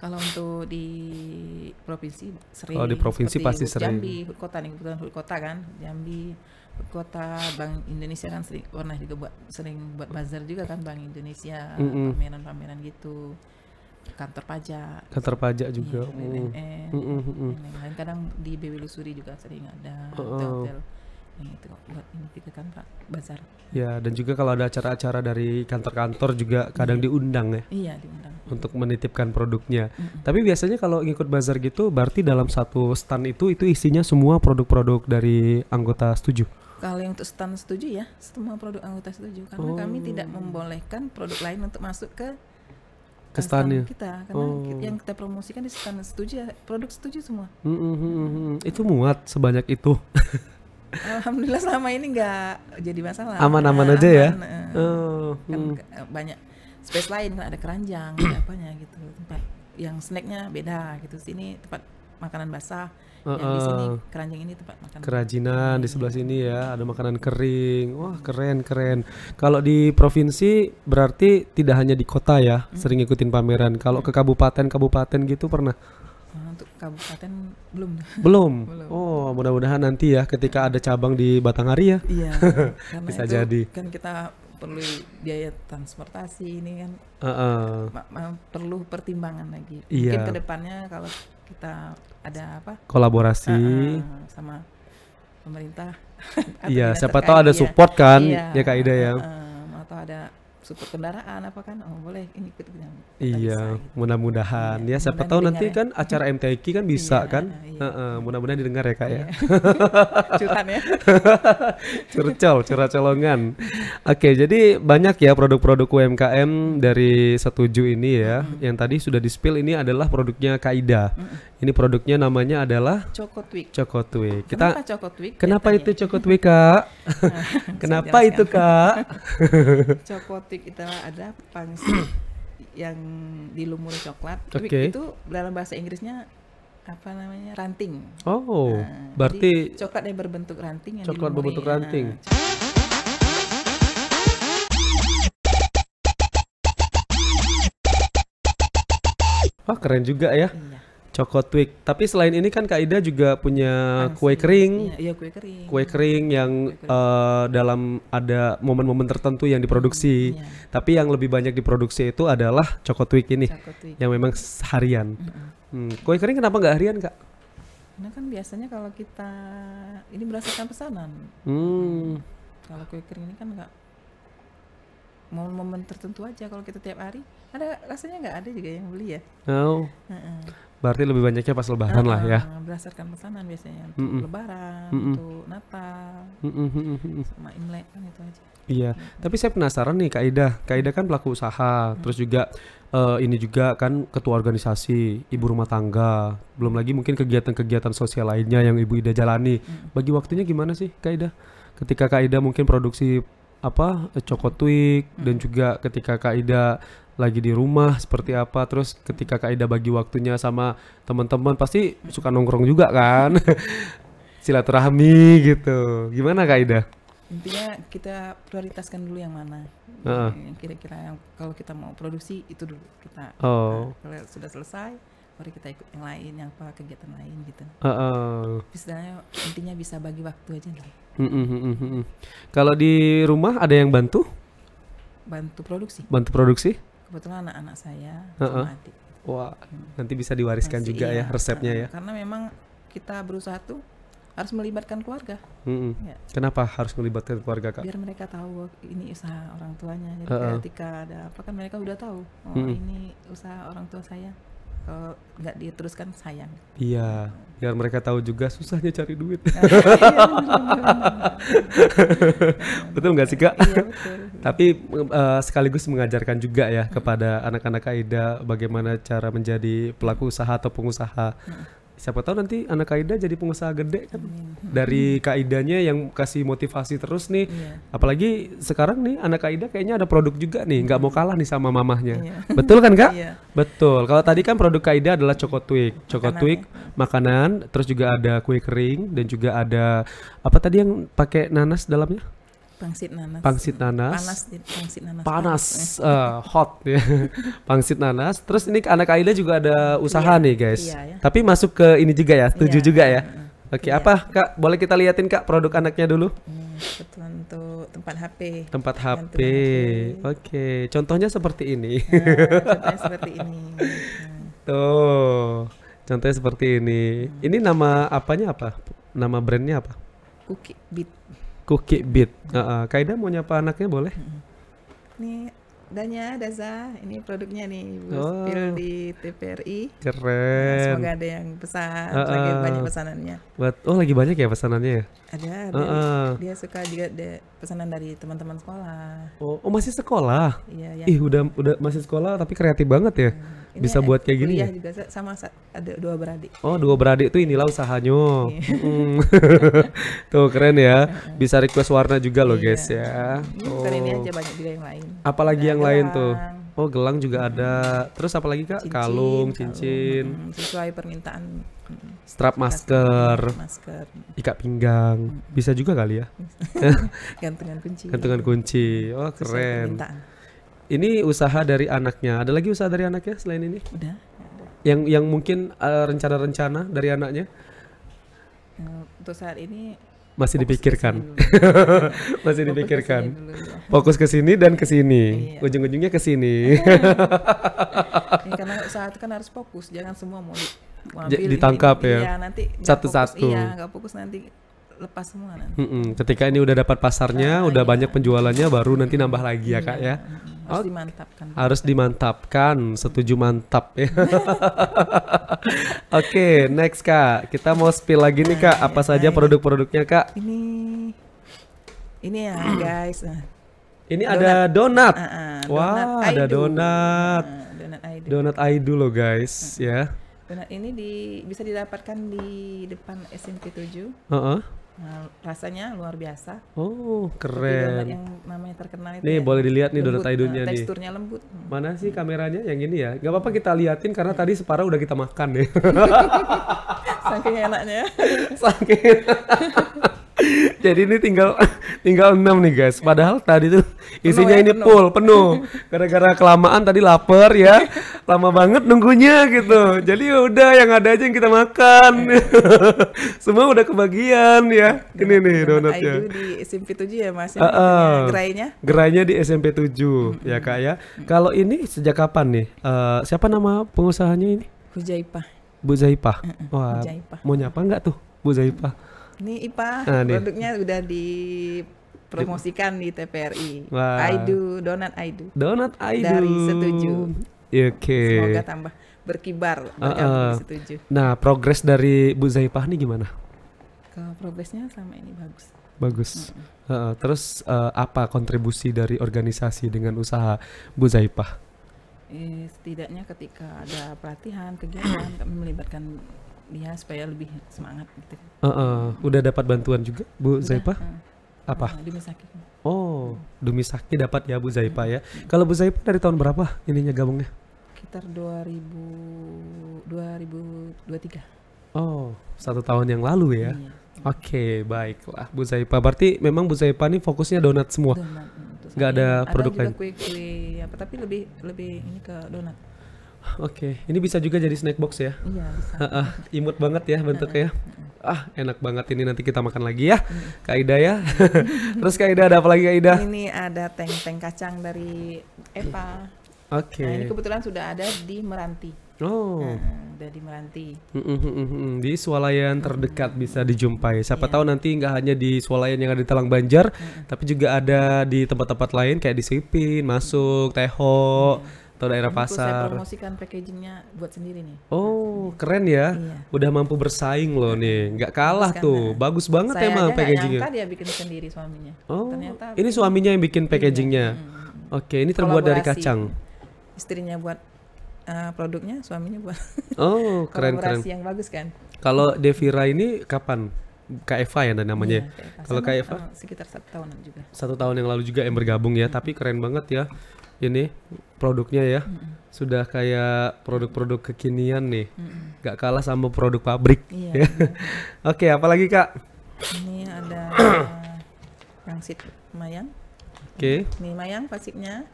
[SPEAKER 2] Kalau untuk di provinsi sering.
[SPEAKER 1] Oh, di provinsi pasti sering.
[SPEAKER 2] Jambi, kota nih kebetulan kota kan. Jambi, kota, Bank Indonesia kan pernah juga sering buat bazar juga kan, Bank Indonesia, pameran-pameran gitu. Kantor pajak juga, BNN, kadang di BW Lusuri juga sering ada hotel yang itu buat ini juga kan Pak bazar.
[SPEAKER 1] Ya, dan juga kalau ada acara-acara dari kantor-kantor juga kadang diundang ya.
[SPEAKER 2] Iya, diundang.
[SPEAKER 1] Untuk menitipkan produknya. Tapi biasanya kalau ngikut bazar gitu, berarti dalam satu stand itu isinya semua produk-produk dari anggota Setuju.
[SPEAKER 2] Kalau yang untuk stand Setuju ya, semua produk anggota Setuju karena kami tidak membolehkan produk lain untuk masuk ke stand kita, karena yang kita promosikan di stand Setuju ya produk Setuju semua.
[SPEAKER 1] Itu muat sebanyak itu.
[SPEAKER 2] Alhamdulillah selama ini nggak jadi masalah.
[SPEAKER 1] Aman-aman aja ya.
[SPEAKER 2] Kan banyak space lain kan ada keranjang, ada apanya gitu. Tempat yang snacknya beda gitu. Sini tempat makanan basah. Yang di sini keranjang ini tempat makan
[SPEAKER 1] kerajinan di sebelah sini ya, ada makanan kering. Wah, keren. Kalau di provinsi berarti tidak hanya di kota ya, sering ikutin pameran. Kalau ke kabupaten gitu pernah?
[SPEAKER 2] Untuk kabupaten
[SPEAKER 1] belum. Oh, mudah-mudahan nanti ya ketika ada cabang di Batanghari ya.
[SPEAKER 2] Iya.
[SPEAKER 1] Bisa jadi.
[SPEAKER 2] Kan kita perlu biaya transportasi ini kan. Perlu pertimbangan lagi. Mungkin kedepannya kalau kita ada
[SPEAKER 1] kolaborasi
[SPEAKER 2] sama pemerintah.
[SPEAKER 1] Iya, siapa tahu ada support kan ya Kak Ida ya.
[SPEAKER 2] Atau ada support kendaraan apa kan, oh boleh ini ikut kita
[SPEAKER 1] Iya,
[SPEAKER 2] bisa, gitu.
[SPEAKER 1] mudah-mudahan
[SPEAKER 2] Iya,
[SPEAKER 1] ya. Siapa
[SPEAKER 2] mudah-mudahan
[SPEAKER 1] tahu nanti
[SPEAKER 2] didengar
[SPEAKER 1] kan acara MTQ kan bisa
[SPEAKER 2] Iya,
[SPEAKER 1] kan.
[SPEAKER 2] iya.
[SPEAKER 1] Mudah-mudahan didengar ya Kak ya.
[SPEAKER 2] Iya. Curhat ya.
[SPEAKER 1] Curhat colongan. Oke, jadi banyak ya produk-produk UMKM dari Setuju ini ya. Yang tadi sudah di-spill, ini adalah produknya Kaida. Ini produknya namanya adalah
[SPEAKER 2] Cokotwik.
[SPEAKER 1] Cokotwik.
[SPEAKER 2] Kenapa Cokotwik?
[SPEAKER 1] Kenapa
[SPEAKER 2] Dia
[SPEAKER 1] itu
[SPEAKER 2] tanya.
[SPEAKER 1] Cokotwik Kak? Kenapa
[SPEAKER 2] Saya
[SPEAKER 1] itu
[SPEAKER 2] jelaskan.
[SPEAKER 1] Kak?
[SPEAKER 2] Cokotwik itu ada pangsit yang dilumuri coklat. Twig
[SPEAKER 1] Oke.
[SPEAKER 2] itu dalam bahasa Inggrisnya apa namanya? Ranting.
[SPEAKER 1] Oh,
[SPEAKER 2] Nah,
[SPEAKER 1] berarti
[SPEAKER 2] jadi coklat yang berbentuk ranting yang
[SPEAKER 1] coklat
[SPEAKER 2] dilumuri.
[SPEAKER 1] berbentuk ranting. Wah, keren juga ya.
[SPEAKER 2] Iya.
[SPEAKER 1] Cokotwik. Tapi selain ini kan Kak Ida juga punya
[SPEAKER 2] Pangsit.
[SPEAKER 1] kue kering.
[SPEAKER 2] Iya, kue kering.
[SPEAKER 1] Kue kering yang
[SPEAKER 2] Kue kering.
[SPEAKER 1] dalam ada momen-momen tertentu yang diproduksi.
[SPEAKER 2] Iya.
[SPEAKER 1] Tapi yang lebih banyak diproduksi itu adalah Cokotwik ini,
[SPEAKER 2] Cokotwik.
[SPEAKER 1] yang memang harian. Kue kering kenapa nggak harian Kak?
[SPEAKER 2] Nah kan biasanya kalau kita ini berdasarkan pesanan.
[SPEAKER 1] Hmm,
[SPEAKER 2] Kalau kue kering ini kan nggak momen-momen tertentu aja. Kalau kita tiap hari ada rasanya nggak ada juga yang beli ya.
[SPEAKER 1] oh,
[SPEAKER 2] Heeh.
[SPEAKER 1] berarti lebih banyaknya pas Lebaran lah ya.
[SPEAKER 2] Berdasarkan pesanan biasanya untuk Lebaran, untuk Natal, sama Imlek kan itu aja.
[SPEAKER 1] Iya, tapi saya penasaran nih Kak Ida. Kak Ida kan pelaku usaha, terus juga ini juga kan ketua organisasi, ibu rumah tangga, belum lagi mungkin kegiatan-kegiatan sosial lainnya yang Ibu Ida jalani. Bagi waktunya gimana sih Kak Ida? Ketika Kak Ida mungkin produksi Cokotwik, dan juga ketika Kak Ida lagi di rumah seperti apa, terus ketika Kak Ida bagi waktunya sama teman-teman pasti suka nongkrong juga kan? Silaturahmi gitu. Gimana Kak Ida?
[SPEAKER 2] Intinya kita prioritaskan dulu yang mana.
[SPEAKER 1] Heeh.
[SPEAKER 2] Yang kira-kira yang kalau kita mau produksi itu dulu kita.
[SPEAKER 1] Oh.
[SPEAKER 2] Kalau sudah selesai, baru kita ikut yang lain, yang apa kegiatan lain gitu.
[SPEAKER 1] Heeh.
[SPEAKER 2] Istilahnya intinya bisa bagi waktu aja dulu.
[SPEAKER 1] Kalau di rumah ada yang bantu
[SPEAKER 2] Bantu produksi.
[SPEAKER 1] produksi?
[SPEAKER 2] Kebetulan anak-anak saya
[SPEAKER 1] Heeh.
[SPEAKER 2] sama adik.
[SPEAKER 1] Wah, nanti bisa diwariskan
[SPEAKER 2] Masih,
[SPEAKER 1] juga ya
[SPEAKER 2] iya.
[SPEAKER 1] resepnya ya.
[SPEAKER 2] Karena memang kita berusaha tuh harus melibatkan keluarga. Ya.
[SPEAKER 1] Kenapa harus melibatkan keluarga Kak?
[SPEAKER 2] Biar mereka tahu ini usaha orang tuanya. Jadi ketika ada apa kan mereka udah tahu. Oh ini usaha orang tua saya. Kalau nggak diteruskan sayang.
[SPEAKER 1] Iya, biar mereka tahu juga susahnya cari duit. Betul nggak sih Kak?
[SPEAKER 2] Iya betul.
[SPEAKER 1] Tapi sekaligus mengajarkan juga ya kepada anak-anak Kak Ida bagaimana cara menjadi pelaku usaha atau pengusaha. Siapa tahu nanti anak Kak Ida jadi pengusaha gede kan. Dari Kak Idanya yang kasih motivasi terus nih.
[SPEAKER 2] Iya.
[SPEAKER 1] Apalagi sekarang nih anak Kak Ida kayaknya ada produk juga nih, nggak mau kalah nih sama mamahnya.
[SPEAKER 2] Iya.
[SPEAKER 1] Betul kan Kak?
[SPEAKER 2] Iya.
[SPEAKER 1] Betul. Kalau tadi kan produk Kak Ida adalah Cokotwik. Cokotwik
[SPEAKER 2] ya.
[SPEAKER 1] makanan, terus juga ada kue kering dan juga ada apa tadi yang pakai nanas dalamnya?
[SPEAKER 2] Pangsit nanas.
[SPEAKER 1] Pangsit nanas.
[SPEAKER 2] Pangsit nanas.
[SPEAKER 1] Panas, hot ya. Pangsit nanas. Terus ini anak Aida juga ada usaha
[SPEAKER 2] Iya,
[SPEAKER 1] nih guys.
[SPEAKER 2] iya ya.
[SPEAKER 1] Tapi masuk ke ini juga ya, Setuju
[SPEAKER 2] Iya,
[SPEAKER 1] juga ya. Oke,
[SPEAKER 2] iya.
[SPEAKER 1] apa Kak? Boleh kita liatin Kak produk anaknya dulu?
[SPEAKER 2] Kebetulan untuk tempat HP.
[SPEAKER 1] Tempat HP.
[SPEAKER 2] Gantungan HP.
[SPEAKER 1] Oke, contohnya seperti ini.
[SPEAKER 2] Contohnya seperti ini.
[SPEAKER 1] Tuh, contohnya seperti ini. Ini nama apanya apa? Nama brandnya apa?
[SPEAKER 2] Cookie Beat.
[SPEAKER 1] Cookie Beat. Kak Ida mau nyapa anaknya boleh?
[SPEAKER 2] Ini Danya, Daza, ini produknya nih,
[SPEAKER 1] Oh.
[SPEAKER 2] spill di TPRI.
[SPEAKER 1] Keren.
[SPEAKER 2] Semoga ada yang pesan, lagi banyak pesanannya.
[SPEAKER 1] Oh lagi banyak ya pesanannya ya?
[SPEAKER 2] Ada, dia suka juga pesanan dari teman-teman sekolah.
[SPEAKER 1] Oh masih sekolah?
[SPEAKER 2] Iya,
[SPEAKER 1] Ih udah masih sekolah tapi kreatif banget ya.
[SPEAKER 2] Ini
[SPEAKER 1] Bisa buat kayak gini
[SPEAKER 2] kuliah
[SPEAKER 1] ya?
[SPEAKER 2] juga sama ada 2 beradik.
[SPEAKER 1] Oh 2 beradik tuh inilah usahanya.
[SPEAKER 2] Iya.
[SPEAKER 1] Tuh keren ya. Bisa request warna juga loh
[SPEAKER 2] Iya.
[SPEAKER 1] guys ya.
[SPEAKER 2] Bukan ini aja, banyak juga yang lain.
[SPEAKER 1] Apalagi
[SPEAKER 2] Ada
[SPEAKER 1] yang lain tuh?
[SPEAKER 2] gelang,
[SPEAKER 1] Oh gelang juga ada. Terus apalagi Kak? Kalung, cincin,
[SPEAKER 2] sesuai permintaan.
[SPEAKER 1] strap masker,
[SPEAKER 2] Masker,
[SPEAKER 1] ikat pinggang. Bisa juga kali ya?
[SPEAKER 2] gantungan kunci.
[SPEAKER 1] Gantungan kunci. Oh
[SPEAKER 2] Sesuai
[SPEAKER 1] keren.
[SPEAKER 2] permintaan.
[SPEAKER 1] Ini usaha dari anaknya. Ada lagi usaha dari anaknya selain ini?
[SPEAKER 2] Udah.
[SPEAKER 1] Yang mungkin rencana-rencana dari anaknya
[SPEAKER 2] Untuk saat ini
[SPEAKER 1] masih
[SPEAKER 2] fokus
[SPEAKER 1] dipikirkan.
[SPEAKER 2] ke sini dulu.
[SPEAKER 1] Masih
[SPEAKER 2] Fokus
[SPEAKER 1] dipikirkan.
[SPEAKER 2] ke sini dulu, ya.
[SPEAKER 1] Fokus ke sini dan ke sini.
[SPEAKER 2] Iya.
[SPEAKER 1] Ujung-ujungnya ke sini.
[SPEAKER 2] Karena usaha itu kan harus fokus, jangan semua mau
[SPEAKER 1] Ditangkap ya?
[SPEAKER 2] Iya, nanti nggak
[SPEAKER 1] Satu-satu.
[SPEAKER 2] fokus, iya, nggak fokus nanti lepas semua nanti.
[SPEAKER 1] Ketika ini udah dapat pasarnya, udah
[SPEAKER 2] iya.
[SPEAKER 1] banyak penjualannya, baru nanti nambah lagi ya Kak ya.
[SPEAKER 2] Harus dimantapkan.
[SPEAKER 1] Harus dimantapkan, setuju mantap ya. Oke, next Kak. Kita mau spill lagi nih Kak, apa saja produk-produknya Kak?
[SPEAKER 2] Ini ya guys.
[SPEAKER 1] Ini ada donat.
[SPEAKER 2] Donat
[SPEAKER 1] Wah, ada
[SPEAKER 2] Aidu.
[SPEAKER 1] donat.
[SPEAKER 2] Donat Aidu.
[SPEAKER 1] Donat Aidu loh guys, ya.
[SPEAKER 2] Donat ini bisa didapatkan di depan SMP 7.
[SPEAKER 1] Heeh.
[SPEAKER 2] Nah, rasanya luar biasa.
[SPEAKER 1] Oh,
[SPEAKER 2] Seperti donat
[SPEAKER 1] keren.
[SPEAKER 2] yang namanya terkenal itu.
[SPEAKER 1] Nih,
[SPEAKER 2] ya,
[SPEAKER 1] boleh dilihat nih donat
[SPEAKER 2] lembut,
[SPEAKER 1] Aidunya nih.
[SPEAKER 2] teksturnya lembut.
[SPEAKER 1] Mana sih kameranya yang ini ya? Gak apa-apa kita liatin karena tadi separuh udah kita makan ya.
[SPEAKER 2] Saking enaknya.
[SPEAKER 1] Saking. Jadi ini tinggal 6 nih guys. Padahal tadi tuh isinya ini penuh. Gara-gara kelamaan tadi lapar ya. Lama banget nunggunya gitu. Jadi udah yang ada aja yang kita makan. Semua udah kebagian ya. Ini nih donatnya.
[SPEAKER 2] Aidu di SMP 7 ya Mas. Gerainya?
[SPEAKER 1] Gerainya di SMP 7 ya Kak ya. Kalau ini sejak kapan nih? Siapa nama pengusahanya ini?
[SPEAKER 2] Bu Jaipah.
[SPEAKER 1] Bu Zaipah. Wah,
[SPEAKER 2] Jaipah.
[SPEAKER 1] mau nyapa nggak tuh Bu Zaipah?
[SPEAKER 2] Ini IPA,
[SPEAKER 1] nih.
[SPEAKER 2] produknya udah dipromosikan di TPRI.
[SPEAKER 1] Wah.
[SPEAKER 2] Aidu, donat Aidu.
[SPEAKER 1] Donat Aidu.
[SPEAKER 2] Dari Setuju.
[SPEAKER 1] Oke.
[SPEAKER 2] Semoga tambah berkibar bergabung di Setuju.
[SPEAKER 1] Nah, progres dari Bu Zaipah nih gimana?
[SPEAKER 2] Kalau progresnya sama ini bagus.
[SPEAKER 1] Bagus. Terus apa kontribusi dari organisasi dengan usaha Bu Zaipah?
[SPEAKER 2] Setidaknya ketika ada pelatihan, kegiatan, kami melibatkan dia supaya lebih semangat gitu.
[SPEAKER 1] Udah dapat bantuan juga Bu Zaipah? Apa?
[SPEAKER 2] Demi Sakit.
[SPEAKER 1] Oh, Demi Sakti dapat ya Bu Zaipah ya. Kalau Bu Zaipah dari tahun berapa ininya gabungnya?
[SPEAKER 2] Sekitar 2023.
[SPEAKER 1] Oh, 1 tahun yang lalu ya.
[SPEAKER 2] Iya.
[SPEAKER 1] Oke, baiklah Bu Zaipah. Berarti memang Bu Zaipah ini fokusnya donat semua.
[SPEAKER 2] Donat.
[SPEAKER 1] Nggak ada produk
[SPEAKER 2] juga
[SPEAKER 1] lain.
[SPEAKER 2] kue-kue apa tapi lebih ini ke donat.
[SPEAKER 1] Oke, ini bisa juga jadi snack box ya.
[SPEAKER 2] Iya, bisa.
[SPEAKER 1] Imut banget ya bentuknya. Enak banget ini, nanti kita makan lagi ya Kak Ida ya. Terus Kak Ida ada apa lagi Kak Ida?
[SPEAKER 2] Ini ada teng-teng kacang dari Eva.
[SPEAKER 1] Oke.
[SPEAKER 2] Nah, ini kebetulan sudah ada di Meranti.
[SPEAKER 1] Oh.
[SPEAKER 2] Udah di Meranti.
[SPEAKER 1] Di swalayan terdekat bisa dijumpai. Siapa tahu nanti nggak hanya di swalayan yang ada di Talang Banjar, tapi juga ada di tempat-tempat lain kayak di Sipin, Masuk, Teho, atau daerah
[SPEAKER 2] Saya
[SPEAKER 1] pasar.
[SPEAKER 2] promosikan packagingnya buat sendiri nih.
[SPEAKER 1] Oh, keren ya.
[SPEAKER 2] Iya.
[SPEAKER 1] Udah mampu bersaing loh nih. Nggak kalah
[SPEAKER 2] Bagus kan,
[SPEAKER 1] tuh.
[SPEAKER 2] nah.
[SPEAKER 1] Bagus banget
[SPEAKER 2] Saya
[SPEAKER 1] emang
[SPEAKER 2] aja nggak
[SPEAKER 1] packagingnya.
[SPEAKER 2] nyangka dia bikin sendiri suaminya.
[SPEAKER 1] Oh,
[SPEAKER 2] Ternyata
[SPEAKER 1] ini suaminya yang bikin packagingnya. Oke, ini terbuat dari
[SPEAKER 2] kolaborasi.
[SPEAKER 1] kacang.
[SPEAKER 2] Istrinya buat produknya, suaminya buat
[SPEAKER 1] Oh, keren-keren.
[SPEAKER 2] kolaborasi yang bagus kan.
[SPEAKER 1] Kalau Devira ini kapan? Kak Eva ya namanya.
[SPEAKER 2] Iya,
[SPEAKER 1] Kalau Kak Eva
[SPEAKER 2] sekitar 1 tahunan juga.
[SPEAKER 1] 1 tahun yang lalu juga yang bergabung ya, tapi keren banget ya. Ini produknya ya. Sudah kayak produk-produk kekinian nih. Gak kalah sama produk pabrik.
[SPEAKER 2] Iya.
[SPEAKER 1] Ya. Oke, apalagi Kak?
[SPEAKER 2] Ini ada pangsit mayang.
[SPEAKER 1] Oke.
[SPEAKER 2] Nih mayang pasiknya.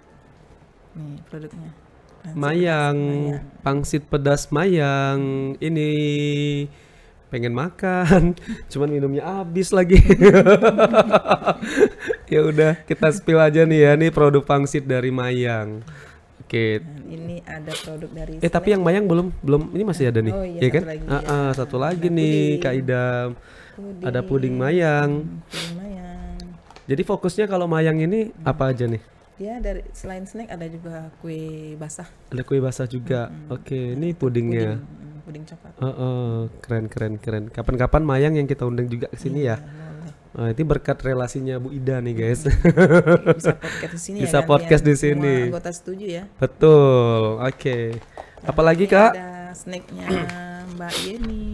[SPEAKER 2] Nih produknya. Pangsit
[SPEAKER 1] Mayang,
[SPEAKER 2] pedas
[SPEAKER 1] pangsit pedas mayang. Ini pengen makan, cuman minumnya habis lagi. Ya udah, kita spill aja nih ya. Ini produk pangsit dari mayang. Oke.
[SPEAKER 2] Nah, ini ada produk dari
[SPEAKER 1] Tapi yang mayang belum ini masih ada nih.
[SPEAKER 2] Oh iya,
[SPEAKER 1] ya
[SPEAKER 2] satu
[SPEAKER 1] kan?
[SPEAKER 2] lagi, ya.
[SPEAKER 1] Satu lagi
[SPEAKER 2] Ada
[SPEAKER 1] nih
[SPEAKER 2] puding.
[SPEAKER 1] Kak Idam. Ada puding mayang.
[SPEAKER 2] Puding mayang.
[SPEAKER 1] Jadi fokusnya kalau mayang ini apa aja nih?
[SPEAKER 2] Dia dari selain snack ada juga kue basah.
[SPEAKER 1] Ada kue basah juga. Oke, ini pudingnya.
[SPEAKER 2] Puding coklat.
[SPEAKER 1] Keren. Kapan-kapan mayang yang kita undang juga ke sini ya.
[SPEAKER 2] Boleh.
[SPEAKER 1] Ini berkat relasinya Bu Ida nih guys.
[SPEAKER 2] Bisa podcast di sini
[SPEAKER 1] Bisa
[SPEAKER 2] ya.
[SPEAKER 1] podcast di
[SPEAKER 2] semua
[SPEAKER 1] sini.
[SPEAKER 2] Anggota setuju ya.
[SPEAKER 1] Betul. Oke. Apalagi
[SPEAKER 2] Ini
[SPEAKER 1] Kak?
[SPEAKER 2] ada snacknya Mbak Yeni.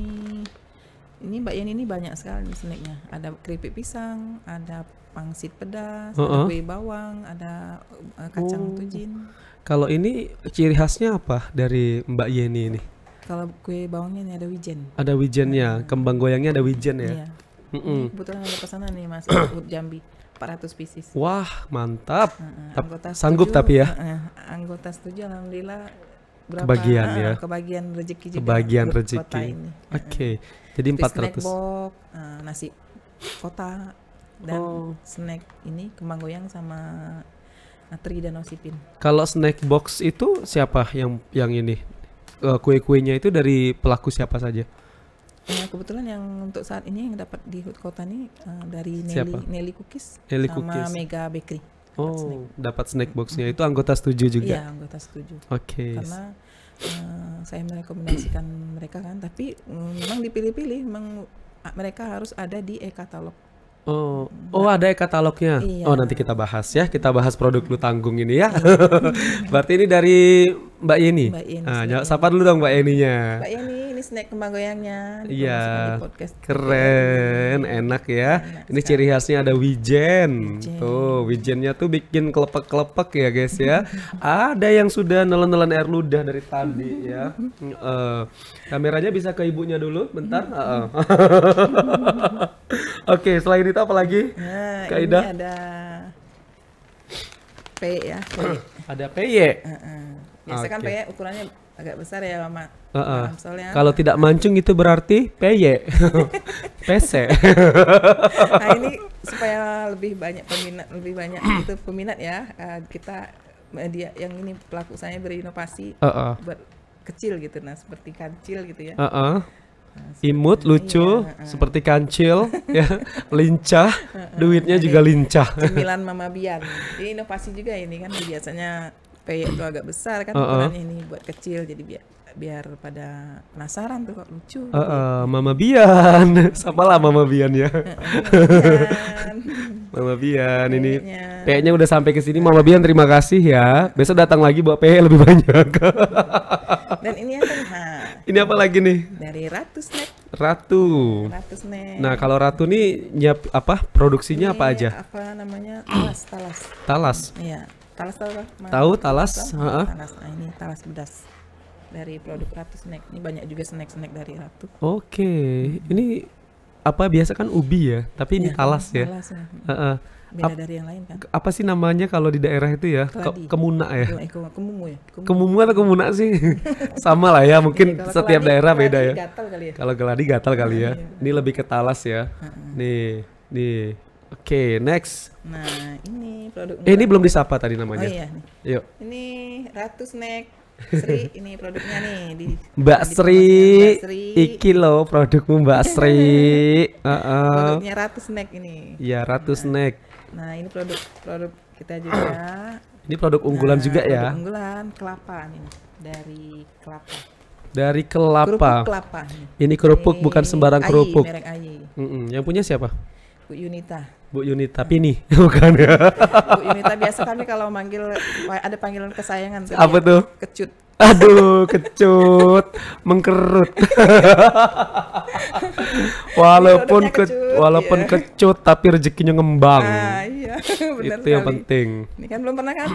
[SPEAKER 2] Ini Mbak Yeni ini banyak sekali snacknya. Ada keripik pisang, ada pangsit pedas, ada kue bawang, ada kacang tujin.
[SPEAKER 1] Kalau ini ciri khasnya apa dari Mbak Yeni ini?
[SPEAKER 2] Kalau kue bawangnya ini ada wijen.
[SPEAKER 1] Ada wijennya, kembang goyangnya ada wijen ya.
[SPEAKER 2] Iya. Ini kebetulan ada pesanan nih Mas Ut Jambi 400 pieces.
[SPEAKER 1] Wah, mantap.
[SPEAKER 2] Anggota
[SPEAKER 1] Sanggup
[SPEAKER 2] setuju,
[SPEAKER 1] tapi ya.
[SPEAKER 2] Anggota setuju alhamdulillah
[SPEAKER 1] Kebagian ya.
[SPEAKER 2] Kebagian rezeki juga.
[SPEAKER 1] Kebagian
[SPEAKER 2] buat
[SPEAKER 1] rezeki.
[SPEAKER 2] kota ini.
[SPEAKER 1] Oke. Jadi
[SPEAKER 2] Seperti snack
[SPEAKER 1] 400.
[SPEAKER 2] box, nasi kota dan snack ini kembang goyang sama teri dan osipin.
[SPEAKER 1] Kalau snack box itu siapa yang ini? Kue-kuenya itu dari pelaku siapa saja?
[SPEAKER 2] Kebetulan yang untuk saat ini yang dapat di HUT Kota nih dari
[SPEAKER 1] Siapa?
[SPEAKER 2] Nelly Cookies
[SPEAKER 1] Nelly
[SPEAKER 2] sama
[SPEAKER 1] Cookies.
[SPEAKER 2] Mega Bakery.
[SPEAKER 1] Oh, dapat snack boxnya. Itu anggota setuju juga.
[SPEAKER 2] Iya, anggota setuju.
[SPEAKER 1] Oke.
[SPEAKER 2] Karena saya merekomendasikan mereka kan, tapi memang dipilih-pilih, memang mereka harus ada di e-katalog.
[SPEAKER 1] Oh ada katalognya.
[SPEAKER 2] Iya.
[SPEAKER 1] Oh nanti kita bahas ya. Kita bahas produk lu tanggung ini ya. Berarti ini dari Mbak Yeni.
[SPEAKER 2] Mbak Yeni,
[SPEAKER 1] Sapa dulu dong Mbak Yeninya.
[SPEAKER 2] Mbak Yeni, ini snack kembang goyangnya.
[SPEAKER 1] Iya.
[SPEAKER 2] Dipromosikan di podcast.
[SPEAKER 1] Keren, enak ya.
[SPEAKER 2] Enak
[SPEAKER 1] Ini
[SPEAKER 2] sekali.
[SPEAKER 1] ciri khasnya ada wijen.
[SPEAKER 2] Wijen.
[SPEAKER 1] Tuh, wijennya tuh bikin kelepek-kelepek ya guys ya. Ada yang sudah nelen-nelen air ludah dari tadi ya. Kameranya bisa ke ibunya dulu, bentar. Oke, selain itu apa lagi?
[SPEAKER 2] Nah,
[SPEAKER 1] Kak
[SPEAKER 2] ini
[SPEAKER 1] Ida?
[SPEAKER 2] ada P ya. P.
[SPEAKER 1] Ada PY.
[SPEAKER 2] Biasa kan
[SPEAKER 1] Oke.
[SPEAKER 2] P ukurannya agak besar ya, Mama.
[SPEAKER 1] Heeh.
[SPEAKER 2] Soalnya
[SPEAKER 1] Kalau tidak mancung itu berarti PY. PC.
[SPEAKER 2] nah ini supaya lebih banyak peminat ya, kita media yang ini pelaku usahanya berinovasi buat kecil gitu, nah seperti kancil gitu ya.
[SPEAKER 1] Imut, lucu, seperti kancil, ya, lincah, duitnya juga lincah.
[SPEAKER 2] Cemilan Mama Bian. Jadi inovasi juga ini kan, biasanya itu agak besar kan ukurannya, ini buat kecil, jadi biar pada penasaran tuh kok lucu.
[SPEAKER 1] Mama Bian, sapalah Mama Bian ya. Mama Bian ini P-nya udah sampai ke sini. Mama Bian terima kasih ya. Besok datang lagi bawa P lebih banyak.
[SPEAKER 2] Dan ini apa nih?
[SPEAKER 1] Ini apa lagi nih?
[SPEAKER 2] Dari Ratu Snack.
[SPEAKER 1] Ratu.
[SPEAKER 2] Ratu Snack.
[SPEAKER 1] Nah kalau Ratu nih nyiap apa? Produksinya
[SPEAKER 2] Ini
[SPEAKER 1] apa aja?
[SPEAKER 2] Apa namanya? Talas.
[SPEAKER 1] Talas.
[SPEAKER 2] Iya. Talas tahu kan?
[SPEAKER 1] Tahu talas?
[SPEAKER 2] Talas. Nah ini talas pedas dari produk Ratu Snack. Ini banyak juga snack-snack dari Ratu.
[SPEAKER 1] Oke. Ini apa biasa kan ubi ya? Tapi ini talas ya.
[SPEAKER 2] Talas ya. Beda dari yang lain kan?
[SPEAKER 1] Apa sih namanya kalau di daerah itu ya?
[SPEAKER 2] Keladi.
[SPEAKER 1] Kemuna ya?
[SPEAKER 2] Kemumu ya?
[SPEAKER 1] Kemumu atau kemuna sih? Sama lah ya, mungkin
[SPEAKER 2] Kalau
[SPEAKER 1] setiap
[SPEAKER 2] keladi-
[SPEAKER 1] daerah beda
[SPEAKER 2] keladi
[SPEAKER 1] ya.
[SPEAKER 2] gatal kali ya?
[SPEAKER 1] Kalau geladi gatal kali ya. Ini lebih ke talas ya. Nih. Oke, next.
[SPEAKER 2] Nah ini produk.
[SPEAKER 1] Ini belum disapa tadi namanya.
[SPEAKER 2] Oh iya nih.
[SPEAKER 1] Yuk.
[SPEAKER 2] Ini Ratu Snack. Sri, ini produknya nih di
[SPEAKER 1] Mbak Sri,
[SPEAKER 2] Mbak Sri.
[SPEAKER 1] iki lo produkmu Mbak Sri.
[SPEAKER 2] Produknya Ratu Snack ini.
[SPEAKER 1] Ya, Ratu Snack.
[SPEAKER 2] Nah, ini produk kita juga.
[SPEAKER 1] Ini produk unggulan juga ya.
[SPEAKER 2] Produk unggulan kelapa nih, dari kelapa.
[SPEAKER 1] Dari
[SPEAKER 2] Kerupuk
[SPEAKER 1] kelapa.
[SPEAKER 2] kelapa nih.
[SPEAKER 1] Ini kerupuk bukan sembarang
[SPEAKER 2] Ayi,
[SPEAKER 1] kerupuk.
[SPEAKER 2] merek Ayi.
[SPEAKER 1] Yang punya siapa?
[SPEAKER 2] Bu Yunita.
[SPEAKER 1] Bu Yunita Pini, bukan ya?
[SPEAKER 2] Bu Yunita biasa kami kalau manggil ada panggilan kesayangan.
[SPEAKER 1] Apa tuh?
[SPEAKER 2] Kecut.
[SPEAKER 1] Aduh, kecut, mengkerut. walaupun
[SPEAKER 2] Produknya kecut,
[SPEAKER 1] kecut tapi rezekinya ngembang.
[SPEAKER 2] Iya, benar
[SPEAKER 1] Itu yang
[SPEAKER 2] sekali.
[SPEAKER 1] penting.
[SPEAKER 2] Ini kan belum pernah kan?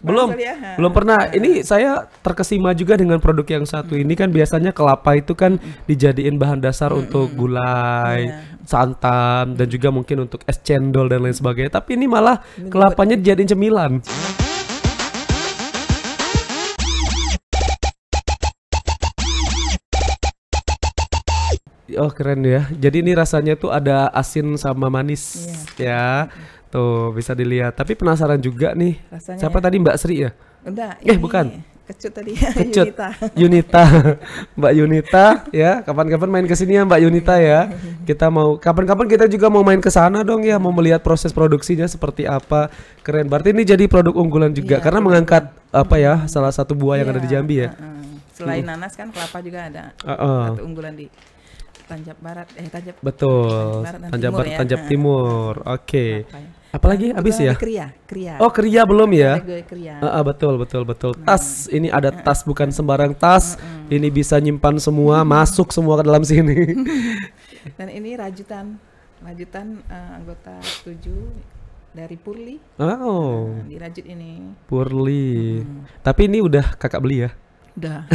[SPEAKER 1] Belum,
[SPEAKER 2] Barangkali ya?
[SPEAKER 1] belum pernah. Ini saya terkesima juga dengan produk yang satu ini kan biasanya kelapa itu kan dijadiin bahan dasar untuk gulai, santan dan juga mungkin untuk es cendol dan lain sebagainya. Tapi ini malah kelapanya dijadiin cemilan. Oh keren ya. Jadi ini rasanya tuh ada asin sama manis ya. Tuh bisa dilihat. Tapi penasaran juga nih.
[SPEAKER 2] Rasanya
[SPEAKER 1] Siapa
[SPEAKER 2] ya.
[SPEAKER 1] tadi Mbak Sri ya?
[SPEAKER 2] Udah.
[SPEAKER 1] Bukan.
[SPEAKER 2] Kecut tadi.
[SPEAKER 1] Kecut.
[SPEAKER 2] Yunita.
[SPEAKER 1] Yunita. Mbak Yunita ya. Kapan-kapan main ke sini ya Mbak Yunita ya. Kita mau kapan-kapan kita juga mau main ke sana dong ya, mau melihat proses produksinya seperti apa. Keren. Berarti ini jadi produk unggulan juga
[SPEAKER 2] Iya,
[SPEAKER 1] karena mengangkat apa ya? Salah satu buah yang ada di Jambi ya.
[SPEAKER 2] Selain nanas kan kelapa juga ada. Satu unggulan di Tanjab Barat, Tanjab.
[SPEAKER 1] Betul.
[SPEAKER 2] Barat dan
[SPEAKER 1] Tanjab
[SPEAKER 2] Timur
[SPEAKER 1] Barat,
[SPEAKER 2] ya.
[SPEAKER 1] Tanjab Timur. Oke.
[SPEAKER 2] Kelapa ya.
[SPEAKER 1] Apalagi habis ya?
[SPEAKER 2] Kria.
[SPEAKER 1] Oh, Kria belum ya?
[SPEAKER 2] Ada Kria.
[SPEAKER 1] Betul. Tas. Ini ada tas bukan sembarang tas. Ini bisa nyimpan semua, masuk semua ke dalam sini.
[SPEAKER 2] Dan ini rajutan anggota 7 dari Purli.
[SPEAKER 1] Oh,
[SPEAKER 2] Dirajut ini.
[SPEAKER 1] Purli. Tapi ini udah kakak beli ya?
[SPEAKER 2] Udah.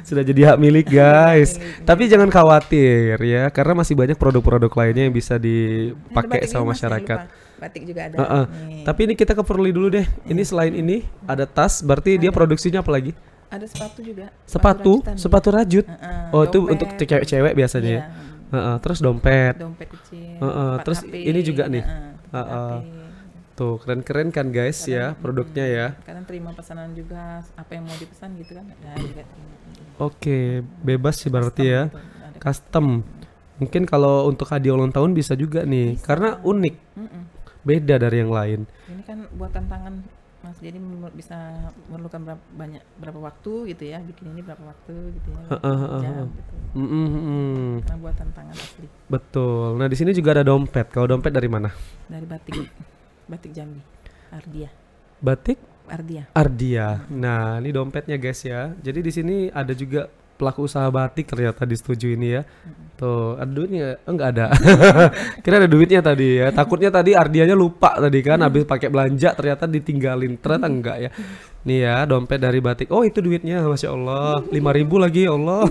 [SPEAKER 1] Sudah jadi hak milik guys. Tapi jangan khawatir ya, karena masih banyak produk-produk lainnya yang bisa dipakai
[SPEAKER 2] Batik
[SPEAKER 1] sama
[SPEAKER 2] ini, Mas, jangan
[SPEAKER 1] masyarakat.
[SPEAKER 2] lupa. Batik juga ada. Nih.
[SPEAKER 1] Tapi ini kita ke Purli dulu deh. Ini selain ini ada tas, berarti dia produksinya apa lagi?
[SPEAKER 2] Ada sepatu juga.
[SPEAKER 1] Sepatu rajut. Oh, itu
[SPEAKER 2] Dompet.
[SPEAKER 1] untuk cewek-cewek biasanya ya. Terus dompet.
[SPEAKER 2] Dompet kecil.
[SPEAKER 1] Terus ini juga nih. Tuh keren-keren kan guys ya produknya ya.
[SPEAKER 2] Kadang terima pesanan juga, apa yang mau dipesan gitu kan ada juga terima.
[SPEAKER 1] Oke, bebas sih berarti ya. Custom. Mungkin kalau untuk hadiah ulang tahun bisa juga nih,
[SPEAKER 2] Bisa.
[SPEAKER 1] karena unik,
[SPEAKER 2] Mm-mm.
[SPEAKER 1] beda dari yang lain.
[SPEAKER 2] Ini kan buatan tangan Mas, jadi bisa memerlukan berapa waktu gitu ya, bikin ini berapa waktu gitu ya, berapa jam gitu. Karena buatan tangan asli.
[SPEAKER 1] Betul. Nah di sini juga ada dompet. Kalau dompet dari mana?
[SPEAKER 2] Dari batik Jambi, Ardia.
[SPEAKER 1] Batik
[SPEAKER 2] Ardia.
[SPEAKER 1] Ardia. Nah ini dompetnya guys ya. Jadi di sini ada juga pelaku usaha batik ternyata disetujui ini ya. Tuh, ada duitnya? Enggak ada. Kira ada duitnya tadi ya. Takutnya tadi Ardianya lupa tadi kan habis pakai belanja ternyata ditinggalin. Ternyata enggak ya. Nih ya, dompet dari batik. Oh, itu duitnya. Masya Allah. 5.000 lagi ya Allah.